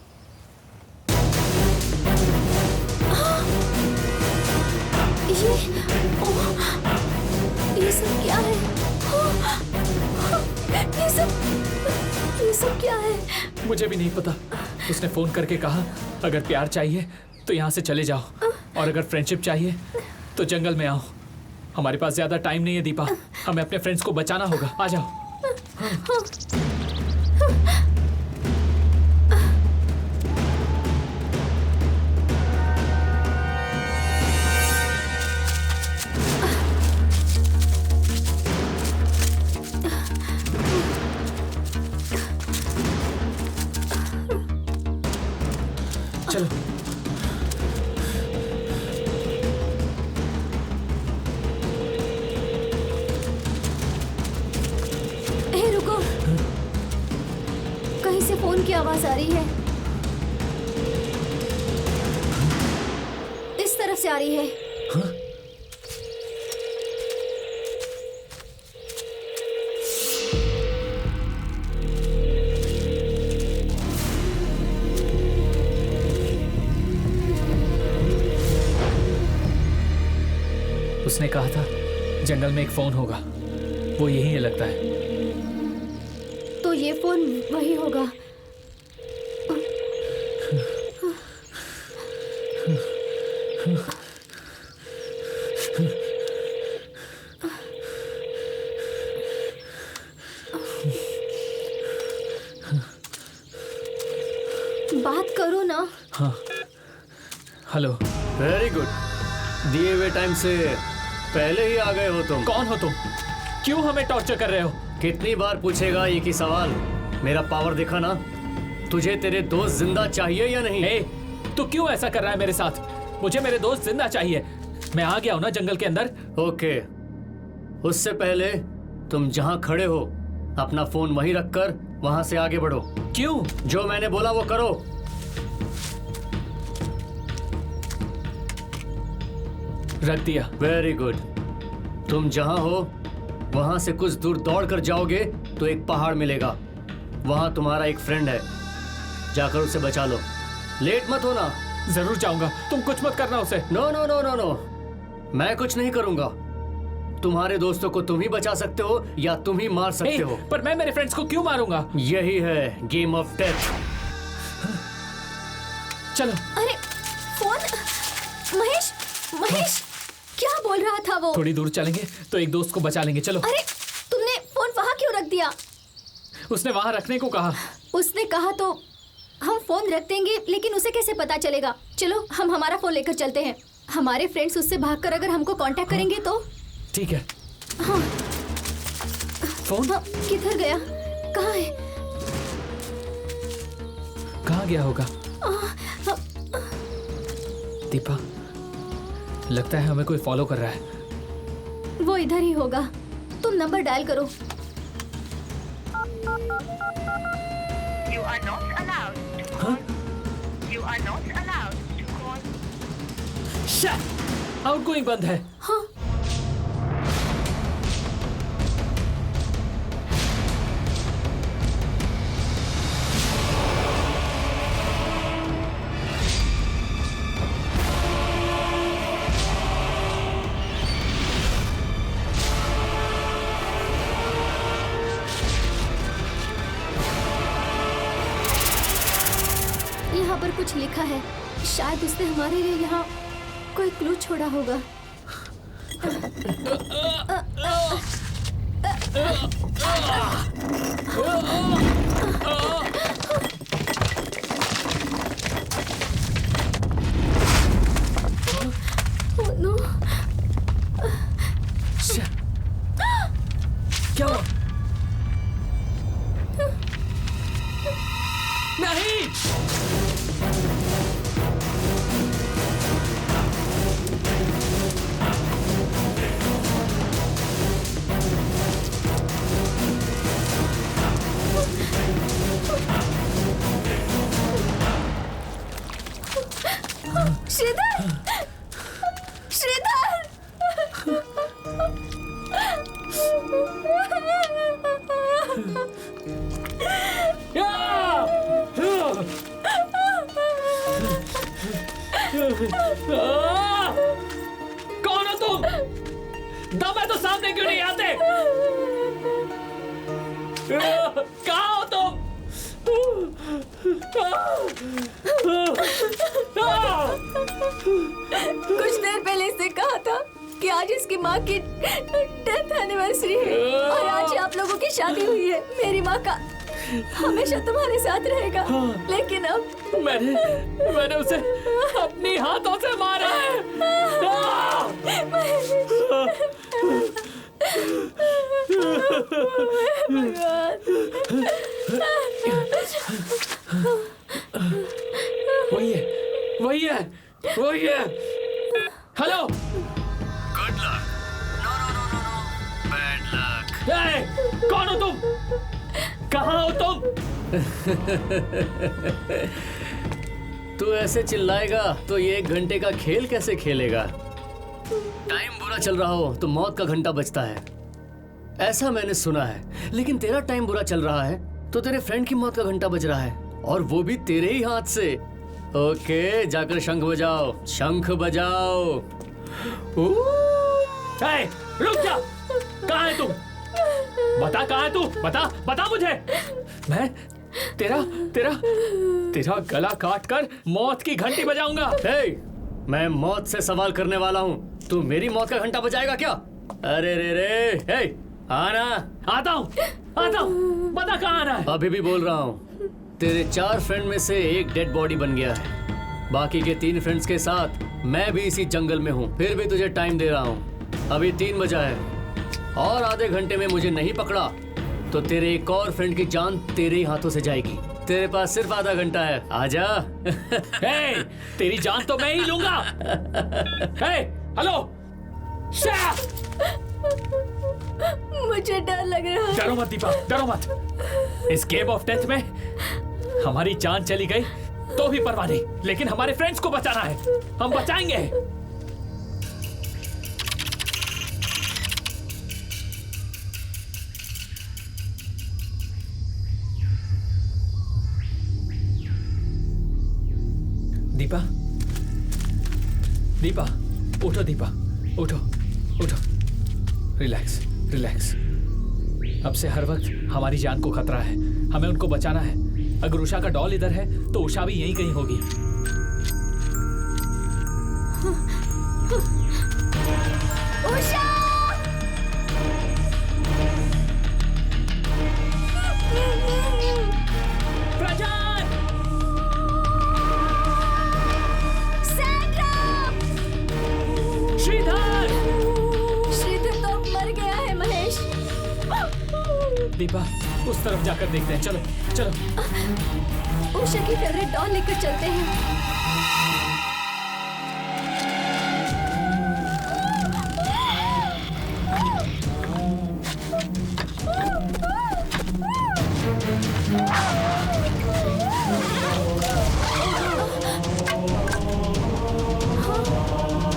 Speaker 6: ये सब क्या है? ये सब क्या है?
Speaker 1: मुझे भी नहीं पता। उसने फोन करके कहा अगर प्यार चाहिए तो यहाँ से चले जाओ, और अगर फ्रेंडशिप चाहिए तो जंगल में आओ। हमारे पास ज्यादा टाइम नहीं है दीपा, हमें अपने फ्रेंड्स को बचाना होगा। आ जाओ। चलो।
Speaker 6: रुको, कहीं से फोन की आवाज आ रही है। इस तरफ से आ रही है।
Speaker 1: उसने कहा था जंगल में एक फोन होगा, वो यही है लगता है।
Speaker 6: तो ये फोन वही होगा।
Speaker 1: हेलो।
Speaker 4: वेरी गुड, दिए हुए टाइम से पहले ही आ गए हो तुम।
Speaker 1: कौन हो तुम? क्यों हमें टॉर्चर कर रहे हो?
Speaker 4: कितनी बार पूछेगा एक ही सवाल? मेरा पावर देखा ना? तुझे तेरे दोस्त जिंदा चाहिए या नहीं?
Speaker 1: ए, तू क्यों ऐसा कर रहा है मेरे साथ? मुझे मेरे दोस्त जिंदा चाहिए। मैं आ गया हूं ना जंगल के अंदर।
Speaker 4: ओके, उससे पहले तुम जहां खड़े हो अपना फोन वहीं रखकर वहां से आगे बढ़ो।
Speaker 1: क्यों?
Speaker 4: जो मैंने बोला वो करो।
Speaker 1: रख दिया।
Speaker 4: Very good. तुम जहां हो वहां से कुछ दूर दौड़ कर जाओगे तो एक पहाड़ मिलेगा। वहां तुम्हारा एक फ्रेंड है, जाकर उसे बचा लो। लेट मत होना।
Speaker 1: जरूर जाऊंगा। तुम कुछ मत करना उसे।
Speaker 4: No no no no no, मैं कुछ नहीं करूंगा। तुम्हारे दोस्तों को तुम ही बचा सकते हो या तुम ही मार सकते हो।
Speaker 1: पर मैं मेरे फ्रेंड्स को क्यों मारूंगा?
Speaker 4: यही है गेम ऑफ डेथ।
Speaker 6: चलो। अरे फोन। महेश, महेश क्या बोल रहा था वो?
Speaker 1: थोड़ी दूर चलेंगे तो एक दोस्त को बचा लेंगे। चलो।
Speaker 6: अरे तुमने फोन वहाँ क्यों रख दिया?
Speaker 1: उसने वहां रखने को कहा।
Speaker 6: उसने कहा तो हम फोन रख देंगे, लेकिन उसे कैसे पता चलेगा? चलो हम हमारा फोन लेकर चलते हैं। हमारे फ्रेंड्स उससे भागकर अगर हमको कांटेक्ट करेंगे तो?
Speaker 1: ठीक है।
Speaker 6: हाँ।
Speaker 1: फोन
Speaker 6: किधर गया? कहाँ है?
Speaker 1: कहाँ गया होगा? दीपा, लगता है हमें कोई फॉलो कर रहा है।
Speaker 6: वो इधर ही होगा। तुम नंबर डायल करो।
Speaker 9: You are not allowed to call. You are not allowed to call.
Speaker 1: Shit! Outgoing बंद है।
Speaker 6: हाँ। यहाँ पर कुछ लिखा है। शायद उसने हमारे लिए यहाँ कोई क्लू छोड़ा होगा। Oh, no.
Speaker 1: क्या हुआ? नहीं!
Speaker 6: श्रीधर! श्रीधर!
Speaker 1: कौन हो तुम? दम है तो सामने क्यों नहीं आते? कहाँ हो तुम?
Speaker 6: कुछ देर पहले इसने कहा था कि आज इसकी माँ की डेथ एनिवर्सरी है और आज आप लोगों की शादी हुई है। मेरी माँ का हमेशा तुम्हारे साथ रहेगा। लेकिन अब
Speaker 1: मैंने उसे अपनी हाथों से मारा है। वही है। Hello.
Speaker 4: Good luck. No no no no no, bad luck.
Speaker 1: कौन हो तुम? कहाँ हो तुम?
Speaker 4: तू ऐसे चिल्लाएगा तो ये 1 घंटे का खेल कैसे खेलेगा? टाइम बुरा चल रहा हो तो मौत का घंटा बजता है, ऐसा मैंने सुना है। लेकिन तेरा टाइम बुरा चल रहा है तो तेरे फ्रेंड की मौत का घंटा बज रहा है, और वो भी तेरे ही हाथ से। ओके, जाकर शंख बजाओ, शंख बजाओ।
Speaker 1: रुक जा। कहाँ है तुम? बता कहाँ है तू? बता मुझे। मैं तेरा गला काट कर मौत की घंटी बजाऊंगा।
Speaker 4: मैं मौत से सवाल करने वाला हूँ, तू मेरी मौत का घंटा बजाएगा क्या? अरे रे, आना।
Speaker 1: आता हूँ। बता कहाँ आना है?
Speaker 4: अभी भी बोल रहा हूँ, तेरे 4 फ्रेंड में से एक डेड बॉडी बन गया है। बाकी के 3 फ्रेंड्स के साथ मैं भी इसी जंगल में हूँ। फिर भी तुझे टाइम दे रहा हूँ। अभी 3 बजा है और आधे घंटे में मुझे नहीं पकड़ा तो तेरे एक और फ्रेंड की जान तेरे ही हाथों से जाएगी। तेरे पास सिर्फ आधा घंटा है, आजा।
Speaker 1: हे, तेरी जान तो मैं ही लूंगा। हे, हेलो,
Speaker 6: मुझे डर लग रहा है।
Speaker 1: डरो मत दीपा, डरो मत। इस गेम ऑफ डेथ में हमारी जान चली गई तो भी परवाह नहीं, लेकिन हमारे फ्रेंड्स को बचाना है। हम बचाएंगे। दीपा, दीपा, उठो दीपा, उठो, उठो। Relax, relax. अब से हर वक्त हमारी जान को खतरा है, हमें उनको बचाना है। अगर उषा का डॉल इधर है तो उषा भी यहीं कहीं होगी।
Speaker 6: उषा!
Speaker 1: प्रजान!
Speaker 6: सैंड्रा!
Speaker 1: श्रीधर!
Speaker 6: श्रीधर तो अब मर गया है महेश।
Speaker 1: दीपा, उस तरफ जाकर देखते हैं। चलो, चलो।
Speaker 6: उषा की फेवरेट डॉल लेकर चलते हैं।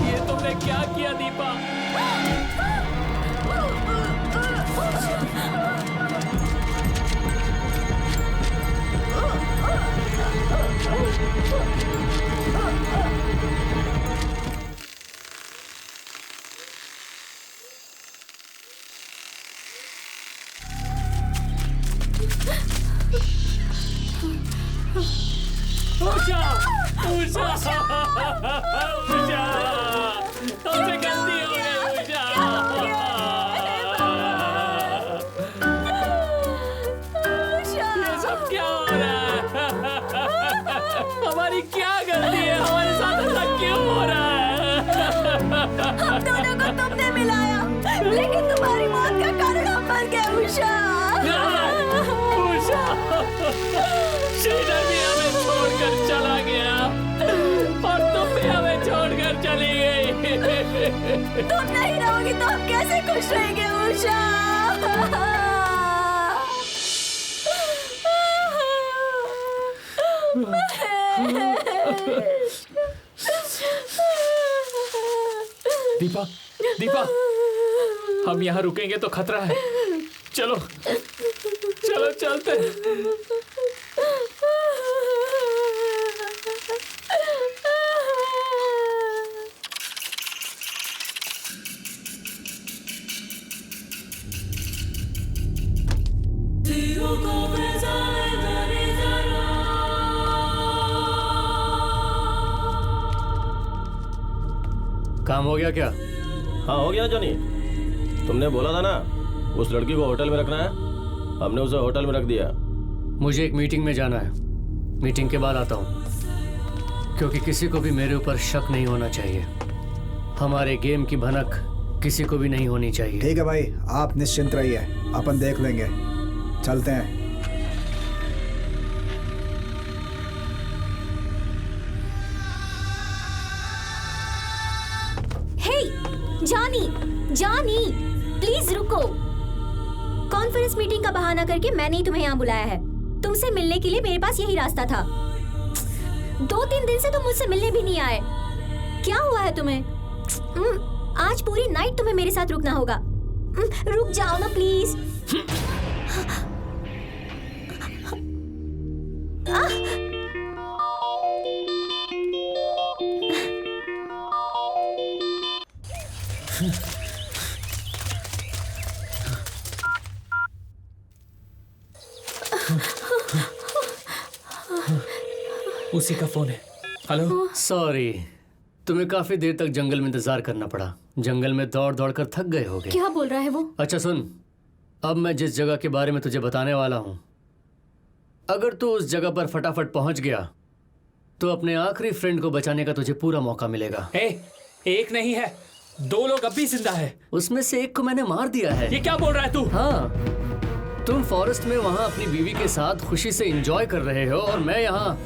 Speaker 1: ये तुमने क्या किया दीपा? उषा! उषा! उषा! हमसे गलती हो गई उषा! ये सब क्या हो रहा है? हमारी क्या गलती है? हमारे साथ ऐसा क्यों हो रहा है?
Speaker 6: हम दोनों को तुमने मिलाया, लेकिन तुम्हारी मौत का कारण हम मर गए उषा।
Speaker 1: उषा! श्रीधर भी हमें छोड़कर चला गया और तुम भी हमें छोड़कर चली गई।
Speaker 6: तुम नहीं रहोगी तो हम कैसे खुश रहेंगे उषा?
Speaker 1: दीपा, दीपा, हम यहाँ रुकेंगे तो खतरा है। चलो, चलो चलते हैं।
Speaker 4: काम हो गया क्या?
Speaker 3: हाँ हो गया जॉनी। तुमने बोला था ना उस लड़की को होटल में रखना है, हमने उसे होटल में रख दिया।
Speaker 4: मुझे एक मीटिंग में जाना है, मीटिंग के बाद आता हूँ, क्योंकि किसी को भी मेरे ऊपर शक नहीं होना चाहिए। हमारे गेम की भनक किसी को भी नहीं होनी चाहिए।
Speaker 2: ठीक है भाई, आप निश्चिंत रहिए, अपन देख लेंगे। चलते हैं।
Speaker 8: जानी, जानी, प्लीज रुको। कॉन्फ्रेंस मीटिंग का बहाना करके मैंने ही तुम्हें यहाँ बुलाया है। तुमसे मिलने के लिए मेरे पास यही रास्ता था। 2-3 दिन से तुम मुझसे मिलने भी नहीं आए। क्या हुआ है तुम्हें? आज पूरी नाइट तुम्हें मेरे साथ रुकना होगा। रुक जाओ ना प्लीज।
Speaker 1: उसी का फोन है। हेलो।
Speaker 4: सॉरी, तुम्हें काफी देर तक जंगल में इंतजार करना पड़ा। जंगल में दौड़ दौड़ कर थक गए होगे।
Speaker 6: क्या बोल रहा है वो?
Speaker 4: अच्छा सुन, अब मैं जिस जगह के बारे में तुझे बताने वाला हूँ, अगर तू उस जगह पर फटाफट पहुंच गया तो अपने आखिरी फ्रेंड को बचाने का तुझे पूरा मौका मिलेगा।
Speaker 1: एक नहीं है, 2 लोग अब भी जिंदा है।
Speaker 4: उसमें से एक को मैंने मार दिया है।
Speaker 1: ये क्या बोल रहा है तू?
Speaker 4: हाँ, तुम फॉरेस्ट में वहाँ अपनी बीवी के साथ खुशी से एंजॉय कर रहे हो और मैं यहाँ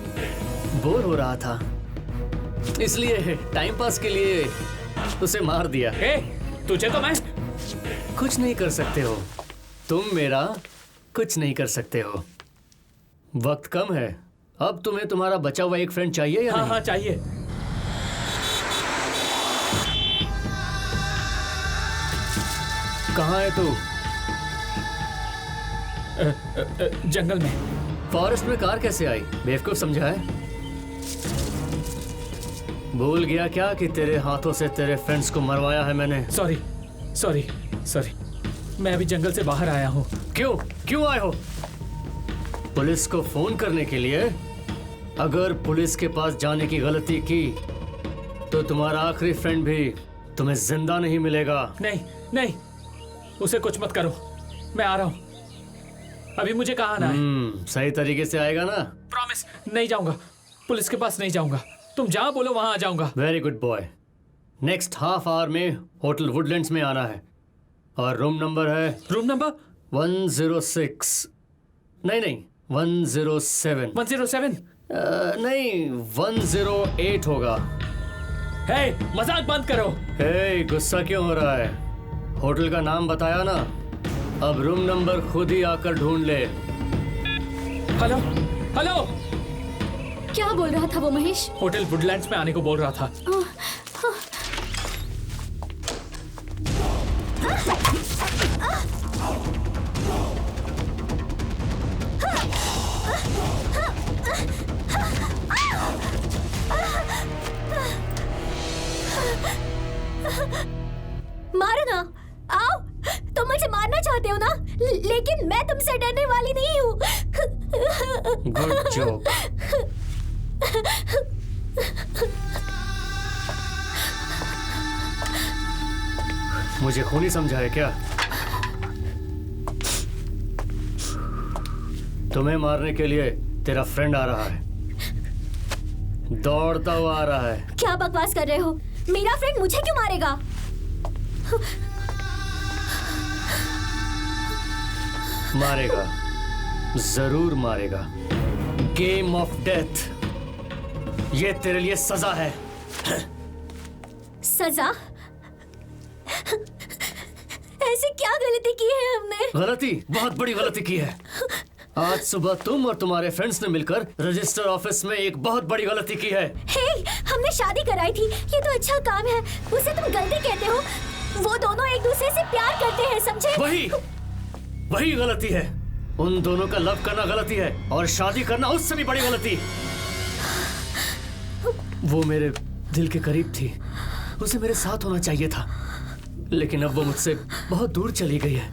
Speaker 4: बोर हो रहा था, इसलिए टाइम पास के लिए उसे मार दिया।
Speaker 1: तुझे तो मैं
Speaker 4: कुछ नहीं कर सकते हो, तुम मेरा कुछ नहीं कर सकते हो। वक्त कम है, अब तुम्हें तुम्हारा बचा हुआ एक फ्रेंड चाहिए या नहीं?
Speaker 1: हाँ चाहिए।
Speaker 4: कहाँ है तू?
Speaker 1: जंगल में।
Speaker 4: फॉरेस्ट में कार कैसे आई? बेवकूफ समझा है? भूल गया क्या कि तेरे हाथों से तेरे फ्रेंड्स को मरवाया है मैंने?
Speaker 1: सॉरी, मैं अभी जंगल से बाहर आया हूँ।
Speaker 4: क्यों आए हो? पुलिस को फोन करने के लिए? अगर पुलिस के पास जाने की गलती की तो तुम्हारा आखिरी फ्रेंड भी तुम्हें जिंदा नहीं मिलेगा।
Speaker 1: नहीं, उसे कुछ मत करो, मैं आ रहा हूँ। अभी मुझे कहाँ आना है?
Speaker 4: सही तरीके से आएगा ना?
Speaker 1: प्रॉमिस, नहीं जाऊंगा, पुलिस के पास नहीं जाऊंगा। तुम जहाँ बोलो वहाँ आ जाऊंगा।
Speaker 4: Very good boy. Next half hour में होटल वुडलैंड्स में आना है और रूम नंबर है?
Speaker 1: Room number
Speaker 4: 106। नहीं 107।
Speaker 1: 107?
Speaker 4: नहीं 108 होगा।
Speaker 1: मजाक बंद करो।
Speaker 4: गुस्सा क्यों हो रहा है? होटल का नाम बताया ना, अब रूम नंबर खुद ही आकर ढूंढ ले।
Speaker 1: हेलो,
Speaker 6: क्या बोल रहा था वो महेश?
Speaker 1: होटल वुडलैंड्स में आने को बोल रहा था।
Speaker 8: मारो ना, आओ। तुम मुझे मारना चाहते हो ना, लेकिन मैं तुमसे डरने वाली नहीं हूँ।
Speaker 4: Good job. मुझे खूनी समझा है क्या? तुम्हें मारने के लिए तेरा फ्रेंड आ रहा है, दौड़ता हुआ आ रहा है।
Speaker 8: क्या बकवास कर रहे हो? मेरा फ्रेंड मुझे क्यों मारेगा?
Speaker 4: मारेगा, जरूर मारेगा। गेम ऑफ डेथ, ये तेरे लिए सजा है।
Speaker 8: सजा? ऐसी क्या गलती की है हमने?
Speaker 4: गलती? बहुत बड़ी गलती की है। आज सुबह तुम और तुम्हारे फ्रेंड्स ने मिलकर रजिस्टर ऑफिस में एक बहुत बड़ी गलती की है।
Speaker 8: हमने शादी कराई थी, ये तो अच्छा काम है, उसे तुम गलती कहते हो? वो दोनों एक दूसरे से प्यार करते हैं, समझे?
Speaker 4: वही गलती है। उन दोनों का लव करना गलती है और शादी करना उससे भी बड़ी गलती। वो मेरे दिल के करीब थी, उसे मेरे साथ होना चाहिए था, लेकिन अब वो मुझसे बहुत दूर चली गई है।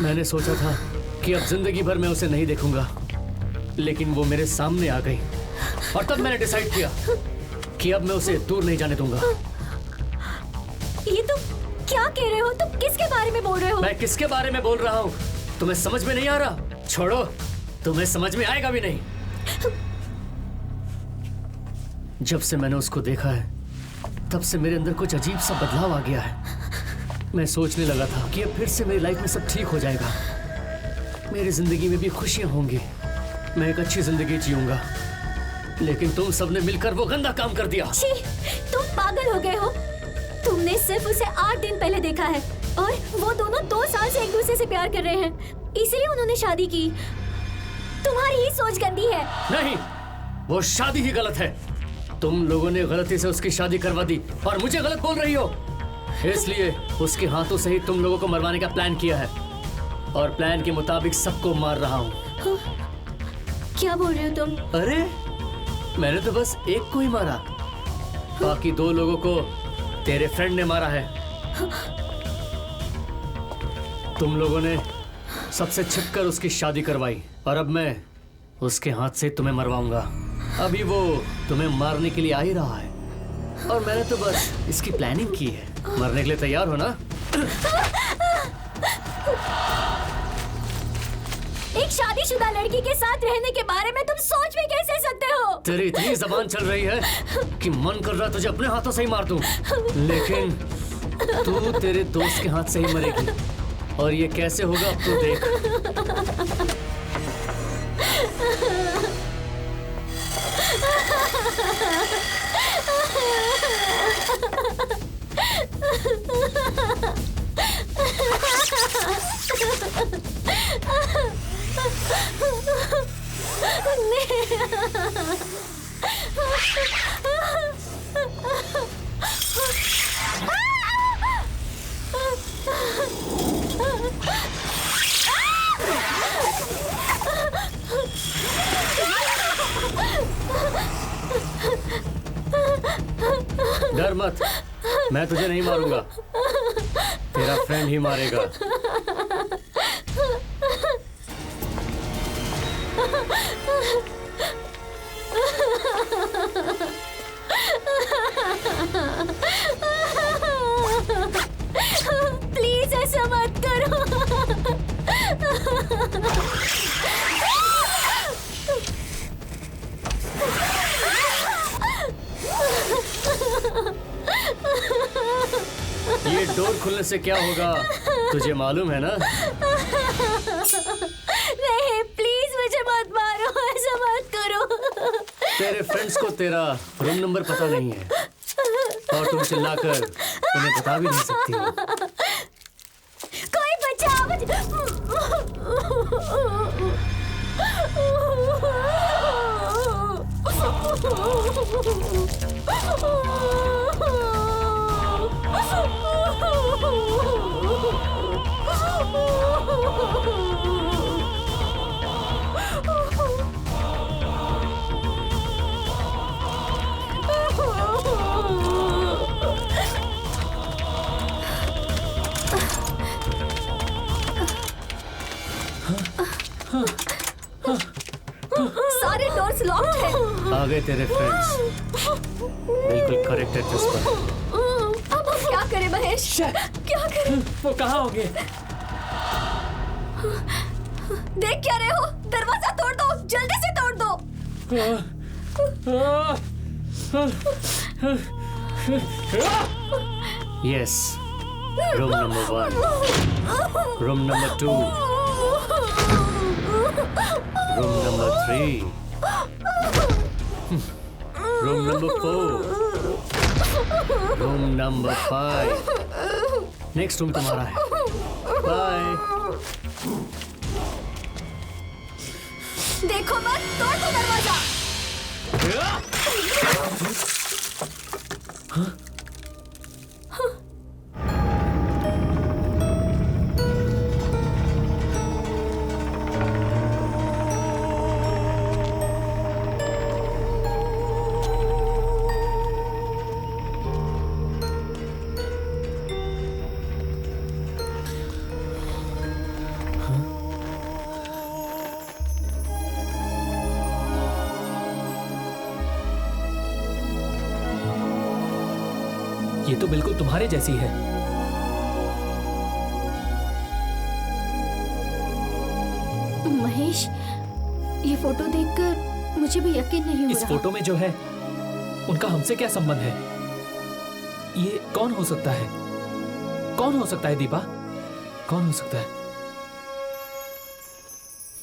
Speaker 4: मैंने सोचा था कि अब जिंदगी भर मैं उसे नहीं देखूंगा, लेकिन वो मेरे सामने आ गई और तब मैंने डिसाइड किया कि अब मैं उसे दूर नहीं जाने दूंगा।
Speaker 8: ये तुम क्या कह रहे हो? तुम किसके बारे में बोल रहे हो?
Speaker 4: मैं किसके बारे में बोल रहा हूँ तुम्हें समझ में नहीं आ रहा? छोड़ो, तुम्हें समझ में आएगा भी नहीं। जब से मैंने उसको देखा है तब से मेरे अंदर कुछ अजीब सा बदलाव आ गया है। मैं सोचने लगा था कि अब फिर से मेरी लाइफ में सब ठीक हो जाएगा, मेरी जिंदगी में भी खुशियां होंगी, मैं एक अच्छी जिंदगी जीऊंगा, लेकिन तुम सबने मिलकर वो गंदा काम कर दिया।
Speaker 8: छी, तुम पागल हो गए हो। तुमने सिर्फ उसे 8 दिन पहले देखा है और वो दोनों 2 साल से एक दूसरे से प्यार कर रहे हैं, इसलिए उन्होंने शादी की। तुम्हारी ही सोच गंदी है।
Speaker 4: नहीं, वो शादी ही गलत है। तुम लोगों ने गलती से उसकी शादी करवा दी और मुझे गलत बोल रही हो, इसलिए उसके हाथों से ही तुम लोगों को मरवाने का प्लान किया है और प्लान के मुताबिक सबको मार रहा हूँ।
Speaker 8: क्या बोल रहे हो तुम?
Speaker 4: अरे मैंने तो बस एक को ही मारा, बाकी 2 लोगों को तेरे फ्रेंड ने मारा है। तुम लोगों ने सबसे छिपकर उसकी शादी करवाई और अब मैं उसके हाथ से तुम्हें मरवाऊंगा। अभी वो तुम्हें मारने के लिए आ ही रहा है और मैंने तो बस इसकी प्लानिंग की है। मरने के लिए तैयार हो ना?
Speaker 8: एक शादीशुदा लड़की के साथ रहने के बारे में तुम सोच भी कैसे सकते हो?
Speaker 4: तेरी इतनी जबान चल रही है कि मन कर रहा तुझे अपने हाथों से ही मार दूं। लेकिन तू तेरे दोस्त के हाथ से ही मरेगी। और ये कैसे होगा अब तू देख। डर मत, मैं तुझे नहीं मारूंगा, तेरा फ्रेंड ही मारेगा।
Speaker 8: प्लीज ऐसा मत करो।
Speaker 4: ये डोर खुलने से क्या होगा तुझे मालूम है ना?
Speaker 8: नहीं, प्लीज मुझे मत मारो, ऐसा मत करो।
Speaker 4: तेरे फ्रेंड्स को तेरा रूम नंबर पता नहीं है और तुम चिल्लाकर उन्हें बता भी नहीं सकती हो।
Speaker 8: कोई बचाओ मुझे। सारे डोर्स लॉक्ड हैं।
Speaker 4: आ गए तेरे फ्रेंड्स, बिल्कुल करेक्ट एड्रेस पर।
Speaker 8: अब हम क्या करें महेश? क्या करें?
Speaker 1: वो कहाँ होंगे?
Speaker 8: देख क्या रहे हो? दरवाजा तोड़ दो, जल्दी से तोड़ दो।
Speaker 4: Yes, room number 1, room number 2, room number 3, room number 4, room number 5। Next room तुम्हारा है। बाय।
Speaker 8: देखो मत, तोड़ दो दरवाजा।
Speaker 1: ये तो बिल्कुल तुम्हारे जैसी है।
Speaker 6: महेश, ये फोटो देखकर मुझे भी यकीन नहीं हो
Speaker 1: इस
Speaker 6: रहा।
Speaker 1: फोटो में जो है उनका हमसे क्या संबंध है? ये कौन हो सकता है? कौन हो सकता है दीपा? कौन हो सकता है?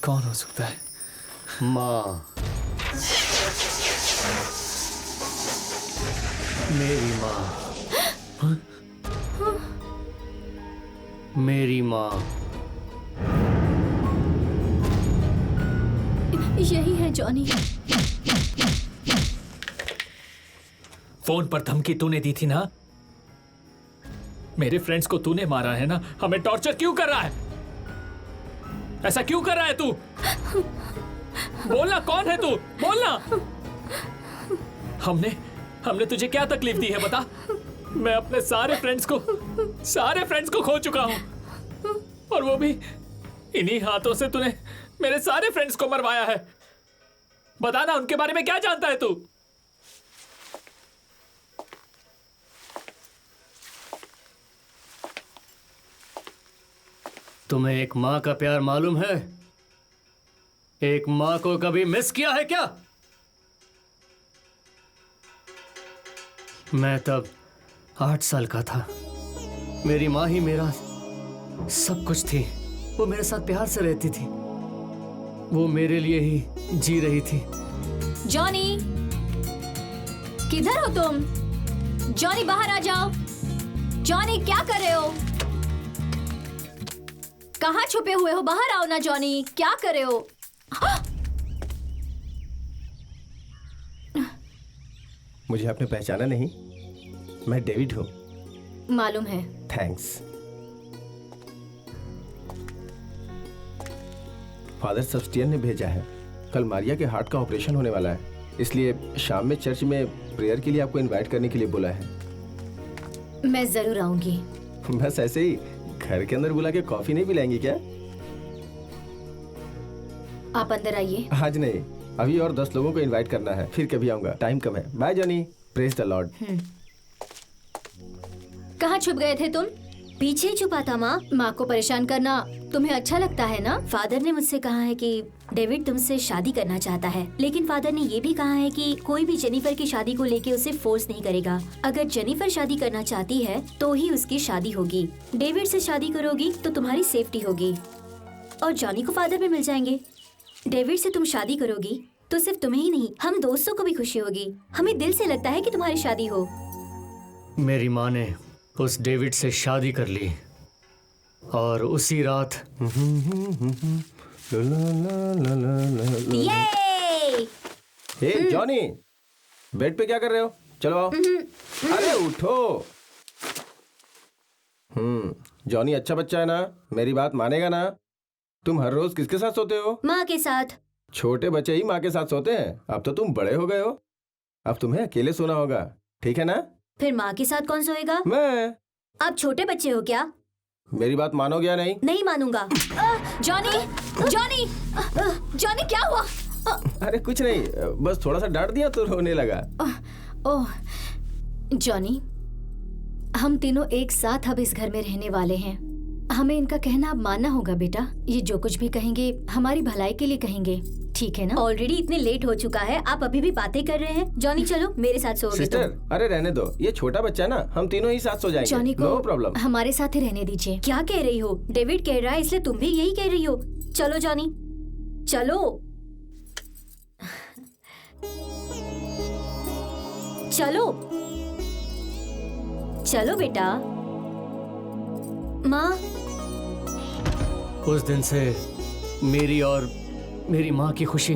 Speaker 1: कौन हो सकता है?
Speaker 4: माँ, मेरी माँ, मेरी माँ।
Speaker 6: यही है जॉनी।
Speaker 1: फोन पर धमकी तूने दी थी ना? मेरे फ्रेंड्स को तूने मारा है ना? हमें टॉर्चर क्यों कर रहा है? ऐसा क्यों कर रहा है तू? बोलना, कौन है तू? बोलना। हमने तुझे क्या तकलीफ दी है बता? मैं अपने सारे फ्रेंड्स को खो चुका हूं, और वो भी इन्हीं हाथों से तूने मेरे सारे फ्रेंड्स को मरवाया है। बता ना, उनके बारे में क्या जानता है तू?
Speaker 4: तुम्हें एक माँ का प्यार मालूम है? एक माँ को कभी मिस किया है क्या? मैं तब 8 साल का था। मेरी माँ ही मेरा सब कुछ थी। वो मेरे साथ प्यार से रहती थी। वो मेरे लिए ही जी रही थी।
Speaker 6: जॉनी, किधर हो तुम? जॉनी, बाहर आ जाओ। जॉनी, क्या कर रहे हो? कहाँ छुपे हुए हो? बाहर आओ ना जॉनी, क्या कर रहे हो?
Speaker 3: मुझे आपने पहचाना नहीं? मैं डेविड हूँ।
Speaker 6: मालूम है।
Speaker 3: थैंक्स। फादर सबस्टियन ने भेजा है। कल मारिया के हार्ट का ऑपरेशन होने वाला है, इसलिए शाम में चर्च में प्रेयर के लिए आपको इनवाइट करने के लिए बोला है।
Speaker 6: मैं जरूर आऊंगी।
Speaker 3: बस ऐसे ही घर के अंदर बुला के कॉफी नहीं पिलाएंगी क्या?
Speaker 6: आप अंदर आइए।
Speaker 3: आज नहीं, अभी और 10 लोगों को इनवाइट करना है, फिर कभी आऊंगा, टाइम कम है। By Johnny, praise the Lord.
Speaker 6: कहाँ छुप गए थे तुम?
Speaker 8: पीछे छुपा था माँ।
Speaker 6: माँ को परेशान करना तुम्हें अच्छा लगता है ना?
Speaker 8: फादर ने मुझसे कहा है कि डेविड तुमसे शादी करना चाहता है, लेकिन फादर ने ये भी कहा है कि कोई भी जेनिफर की शादी को लेके उसे फोर्स नहीं करेगा। अगर जेनिफर शादी करना चाहती है तो ही उसकी शादी होगी। डेविड से शादी करोगी तो तुम्हारी सेफ्टी होगी और जॉनी को फादर भी मिल जाएंगे। डेविड से तुम शादी करोगी तो सिर्फ तुम्हें ही नहीं, हम दोस्तों को भी खुशी होगी। हमें दिल से लगता है कि तुम्हारी शादी हो।
Speaker 4: मेरी माँ ने उस डेविड से शादी कर ली और उसी रात
Speaker 8: ये!
Speaker 3: हे जॉनी, बेड पे क्या कर रहे हो? चलो आओ। अरे उठो। जॉनी अच्छा बच्चा है ना? मेरी बात मानेगा ना? तुम हर रोज किसके साथ सोते हो?
Speaker 8: माँ के साथ।
Speaker 3: छोटे बच्चे ही माँ के साथ सोते हैं। अब तो तुम बड़े हो गए हो, अब तुम्हें अकेले सोना होगा, ठीक है ना?
Speaker 8: फिर माँ के साथ कौन सोएगा?
Speaker 3: मैं।
Speaker 8: आप छोटे बच्चे हो क्या?
Speaker 3: मेरी बात मानोगे या नहीं?
Speaker 8: नहीं मानूंगा।
Speaker 6: जॉनी, जॉनी, जॉनी क्या हुआ?
Speaker 3: अरे कुछ नहीं, बस थोड़ा सा डांट दिया तो रोने लगा।
Speaker 6: ओह जॉनी, हम तीनों एक साथ अब इस घर में रहने वाले हैं। हमें इनका कहना अब मानना होगा बेटा। ये जो कुछ भी कहेंगे हमारी भलाई के लिए कहेंगे, ठीक है ना?
Speaker 8: ऑलरेडी इतने लेट हो चुका है, आप अभी भी बातें कर रहे हैं। जॉनी चलो मेरे साथ सोओगे
Speaker 3: सिस्टर,
Speaker 8: तो।
Speaker 3: अरे रहने दो, ये छोटा बच्चा है ना, हम तीनों ही साथ सो जाएंगे।
Speaker 6: जॉनी को
Speaker 3: नो प्रॉब्लम।
Speaker 6: हमारे साथ ही रहने दीजिए।
Speaker 8: क्या कह रही हो? डेविड कह रहा है इसलिए तुम भी यही कह रही हो। चलो जॉनी चलो। चलो चलो बेटा। माँ,
Speaker 4: उस दिन से मेरी और मेरी माँ की खुशी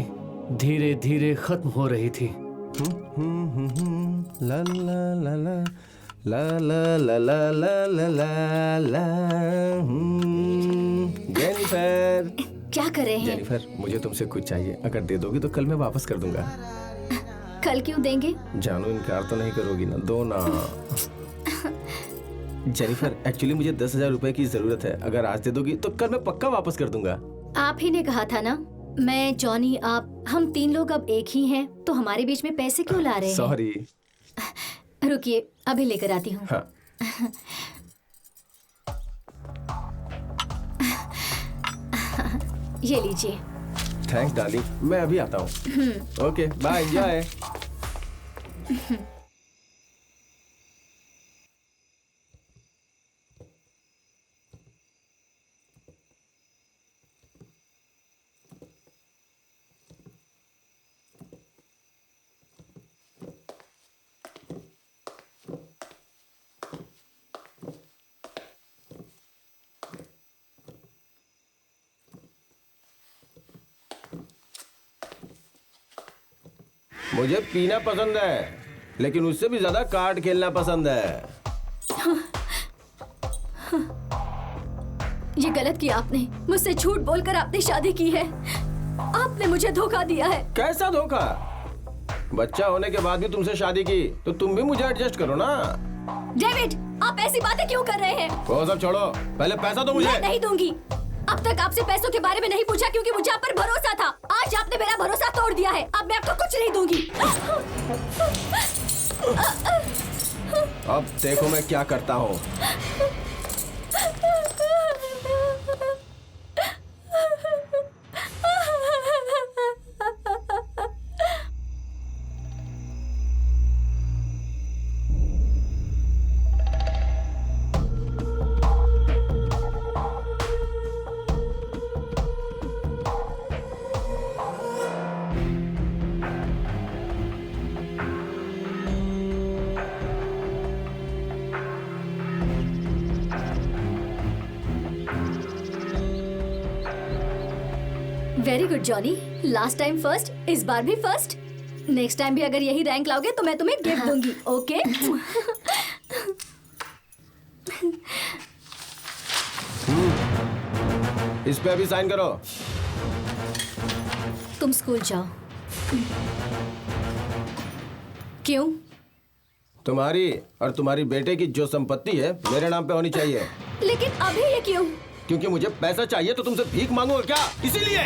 Speaker 4: धीरे धीरे खत्म हो रही थी।
Speaker 3: ला ला ला ला ला ला ला ला ला ला ला ला। जेनिफर,
Speaker 6: क्या कर रहे हैं?
Speaker 3: जेनिफर, मुझे तुमसे कुछ चाहिए। अगर दे दोगी तो कल मैं वापस कर दूंगा।
Speaker 6: कल क्यों देंगे?
Speaker 3: जानू इनकार तो नहीं करोगी ना? दो ना। जेनिफर, एक्चुअली मुझे 10,000 रुपए की जरूरत है। अगर आज दे दोगी तो कल मैं पक्का वापस कर दूंगा।
Speaker 6: आप ही ने कहा था ना, मैं, जॉनी, आप, हम 3 लोग अब एक ही हैं, तो हमारे बीच में पैसे क्यों ला रहे हैं?
Speaker 3: सॉरी।
Speaker 6: रुकिए, अभी लेकर आती हूँ।
Speaker 3: हाँ।
Speaker 6: ये लीजिए।
Speaker 3: थैंक्स डार्लिंग, मैं अभी आता हूँ। Okay bye, enjoy. मुझे पीना पसंद है, लेकिन उससे भी ज्यादा कार्ड खेलना पसंद है।
Speaker 6: ये गलत किया आपने। मुझसे झूठ बोलकर आपने शादी की है। आपने मुझे धोखा दिया है।
Speaker 3: कैसा धोखा? बच्चा होने के बाद भी तुमसे शादी की तो तुम भी मुझे एडजस्ट करो ना।
Speaker 6: डेविड, आप ऐसी बातें क्यों कर रहे हैं?
Speaker 3: वो सब छोड़ो, पहले पैसा दो मुझे।
Speaker 6: मैं नहीं दूंगी। अब तक आपसे पैसों के बारे में नहीं पूछा क्योंकि मुझे आप पर भरोसा था। आज आपने मेरा भरोसा तोड़ दिया है। अब मैं आपको कुछ नहीं दूंगी।
Speaker 3: अब देखो मैं क्या करता हूँ।
Speaker 6: Very good Johnny, last time first, इस बार भी फर्स्ट। नेक्स्ट टाइम भी अगर यही रैंक लाओगे तो मैं तुम्हें गिफ्ट दूंगी, ओके?
Speaker 3: इस पे अभी साइन करो।
Speaker 6: तुम स्कूल जाओ। क्यों?
Speaker 3: तुम्हारी और तुम्हारी बेटे की जो संपत्ति है मेरे नाम पे होनी चाहिए।
Speaker 6: लेकिन अभी ये क्यों?
Speaker 3: क्योंकि मुझे पैसा चाहिए तो तुमसे भीख मांगूंगा क्या? इसीलिए।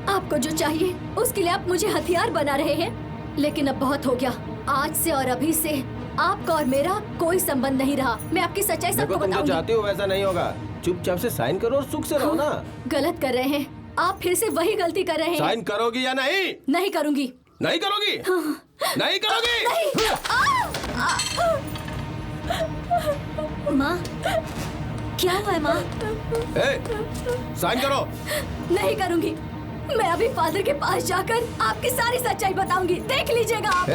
Speaker 6: आपको जो चाहिए उसके लिए आप मुझे हथियार बना रहे हैं, लेकिन अब बहुत हो गया। आज से और अभी से आपका और मेरा कोई संबंध नहीं रहा। मैं आपकी सच्चाई सबको
Speaker 3: देखो, तुम जो
Speaker 6: बताऊंगी।
Speaker 3: चाहते हो वैसा नहीं होगा। चुपचाप से साइन करो और सुख से रहो ना।
Speaker 6: गलत कर रहे हैं आप, फिर से वही गलती कर रहे हैं।
Speaker 3: साइन करोगी या नहीं?
Speaker 6: नहीं करूंगी।
Speaker 3: नहीं करोगी? नहीं करोगी?
Speaker 8: माँ, क्या हुआ है माँ?
Speaker 3: साइन करो।
Speaker 6: नहीं करूंगी। मैं अभी फादर के पास जाकर आपकी सारी सच्चाई बताऊंगी, देख लीजिएगा आप।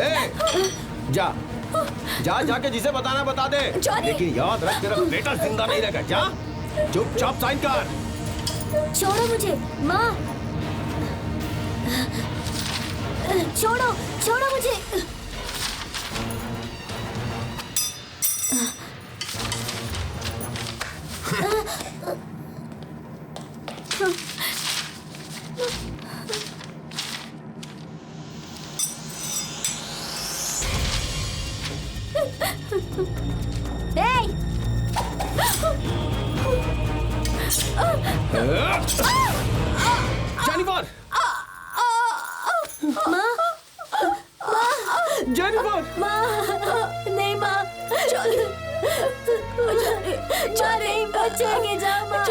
Speaker 3: जा जाके जिसे बताना बता दे।
Speaker 6: जॉनी!
Speaker 3: लेकिन याद रख, तेरा बेटा जिंदा नहीं रहेगा। जा, चुपचाप साइन कर।
Speaker 8: छोड़ो मुझे माँ, छोड़ो छोड़ो मुझे।
Speaker 3: जेनिफर! जेनिफर!
Speaker 8: नहीं माँ, नहीं बच्चे के जा माँ,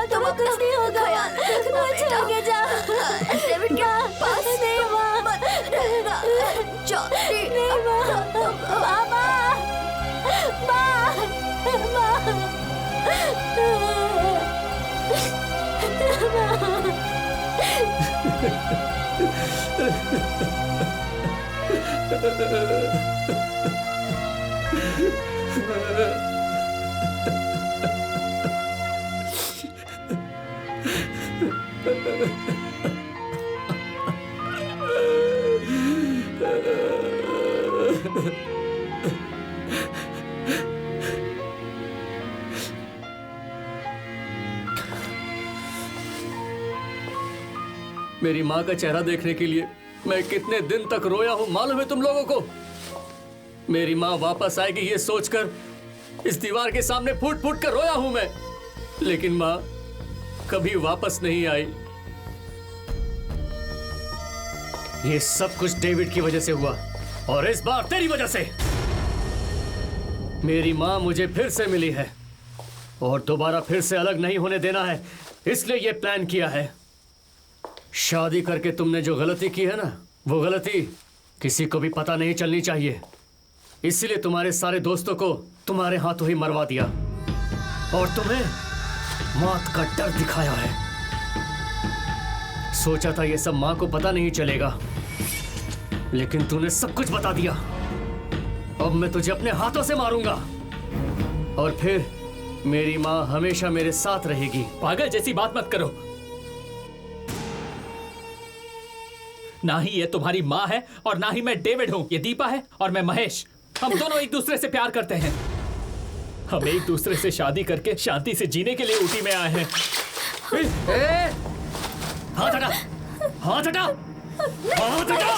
Speaker 8: तुम्हें कुछ नहीं होगा, बच्चे के जा। डेविड के पास नहीं माँ, नहीं माँ,
Speaker 4: मेरी माँ का चेहरा देखने के लिए मैं कितने दिन तक रोया हूँ मालूम है तुम लोगों को? मेरी माँ वापस आएगी ये सोचकर इस दीवार के सामने फूट फूट कर रोया हूं मैं, लेकिन माँ कभी वापस नहीं आई। ये सब कुछ डेविड की वजह से हुआ और इस बार तेरी वजह से। मेरी माँ मुझे फिर से मिली है और दोबारा फिर से अलग नहीं होने देना है, इसलिए ये प्लान किया है। शादी करके तुमने जो गलती की है ना, वो गलती किसी को भी पता नहीं चलनी चाहिए, इसलिए तुम्हारे सारे दोस्तों को तुम्हारे हाथों ही मरवा दिया और तुम्हें मौत का डर दिखाया है। सोचा था ये सब माँ को पता नहीं चलेगा, लेकिन तूने सब कुछ बता दिया। अब मैं तुझे अपने हाथों से मारूंगा और फिर मेरी माँ हमेशा मेरे साथ रहेगी।
Speaker 1: पागल जैसी बात मत करो। ना ही ये तुम्हारी माँ है और ना ही मैं डेविड हूं। ये दीपा है और मैं महेश। हम दोनों एक दूसरे से प्यार करते हैं। हम एक दूसरे से शादी करके शांति से जीने के लिए ऊटी में आए हैं।
Speaker 4: हाथ हटा, हाथ हटा, हाथ हटा।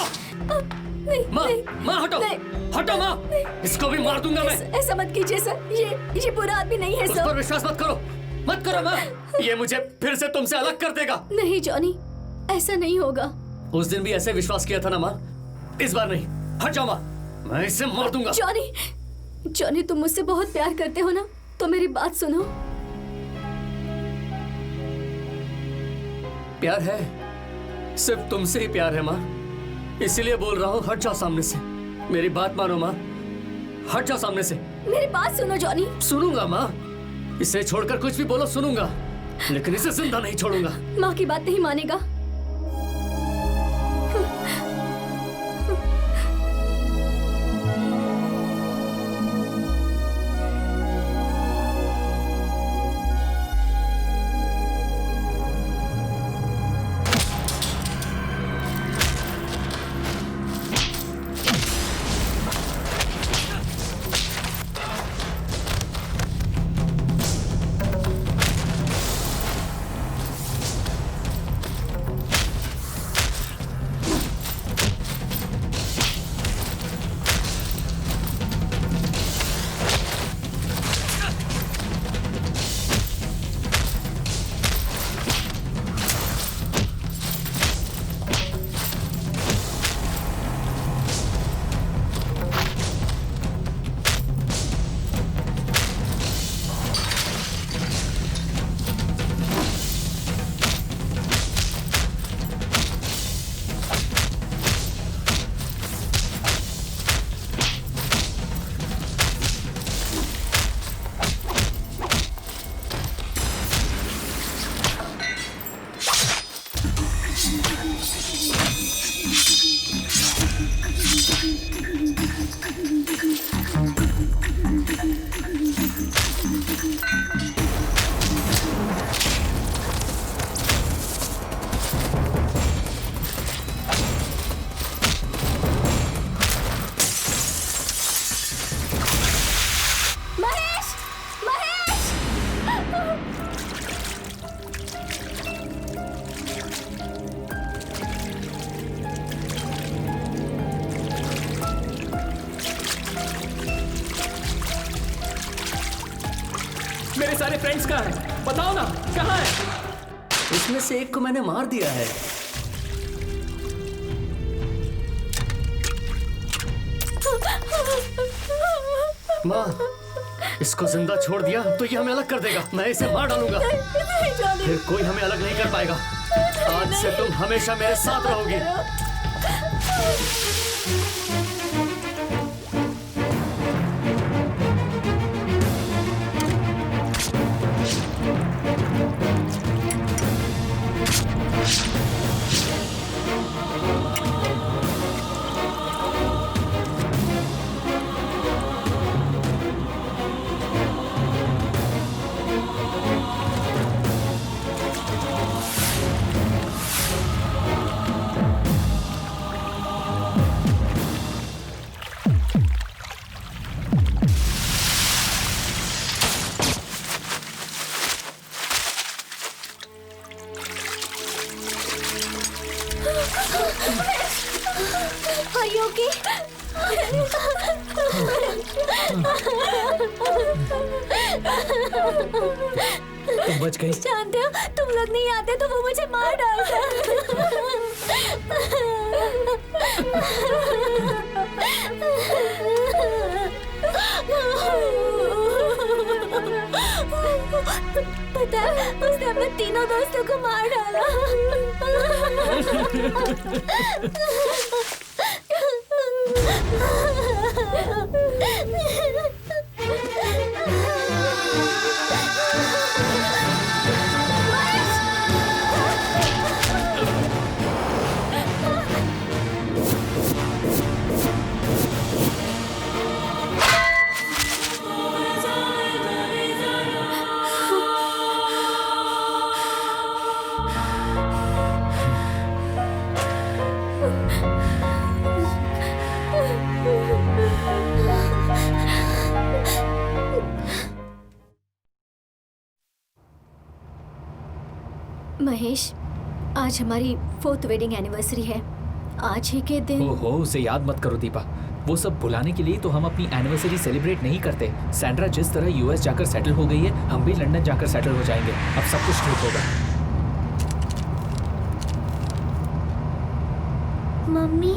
Speaker 4: माँ, माँ हटो, हटो माँ, इसको भी मार दूंगा मैं।
Speaker 6: ऐसा मत कीजिए सर, ये बुरा आदमी नहीं है
Speaker 4: उस
Speaker 6: सर।
Speaker 4: पर विश्वास मत करो, मत करो माँ, ये मुझे फिर से तुमसे अलग कर देगा।
Speaker 6: नहीं जॉनी, ऐसा नहीं होगा।
Speaker 4: उस दिन भी ऐसे विश्वास किया था ना माँ, इस बार नहीं। हट जाओ माँ, मैं इसे मार दूंगा।
Speaker 6: जॉनी तुम मुझसे बहुत प्यार करते हो ना, तो मेरी बात सुनो।
Speaker 4: प्यार है, सिर्फ तुमसे ही प्यार है माँ, इसीलिए बोल रहा हूँ। हट जाओ सामने से, मेरी बात मानो माँ, हट जाओ सामने से।
Speaker 6: मेरी बात सुनो जॉनी।
Speaker 4: सुनूंगा माँ, इसे छोड़कर कुछ भी बोलो सुनूंगा, लेकिन इसे जिंदा नहीं छोड़ूंगा।
Speaker 6: माँ की बात नहीं मानेगा।
Speaker 1: सारे फ्रेंड्स कहाँ हैं? बताओ ना, कहाँ है?
Speaker 5: इसमें से एक को मैंने मार दिया है।
Speaker 4: माँ, इसको जिंदा छोड़ दिया तो ये हमें अलग कर देगा। मैं इसे मार डालूंगा, फिर कोई हमें अलग नहीं कर पाएगा। आज से तुम हमेशा मेरे साथ रहोगी।
Speaker 6: Are you okay?
Speaker 1: तुम बच गई।
Speaker 6: जानते हो, तुम लोग नहीं आते तो वो मुझे मार डालता। पता है, उसने अपने तीनों दोस्तों को मार डाला। महेश, आज हमारी 4th वेडिंग एनिवर्सरी है। आज ही के दिन।
Speaker 1: ओहो, उसे याद मत करो दीपा। वो सब भुलाने के लिए तो हम अपनी एनिवर्सरी सेलिब्रेट नहीं करते। सैंड्रा जिस तरह यूएस जाकर सेटल हो गई है, हम भी लंदन जाकर सेटल हो जाएंगे। अब सब कुछ ठीक होगा।
Speaker 8: मम्मी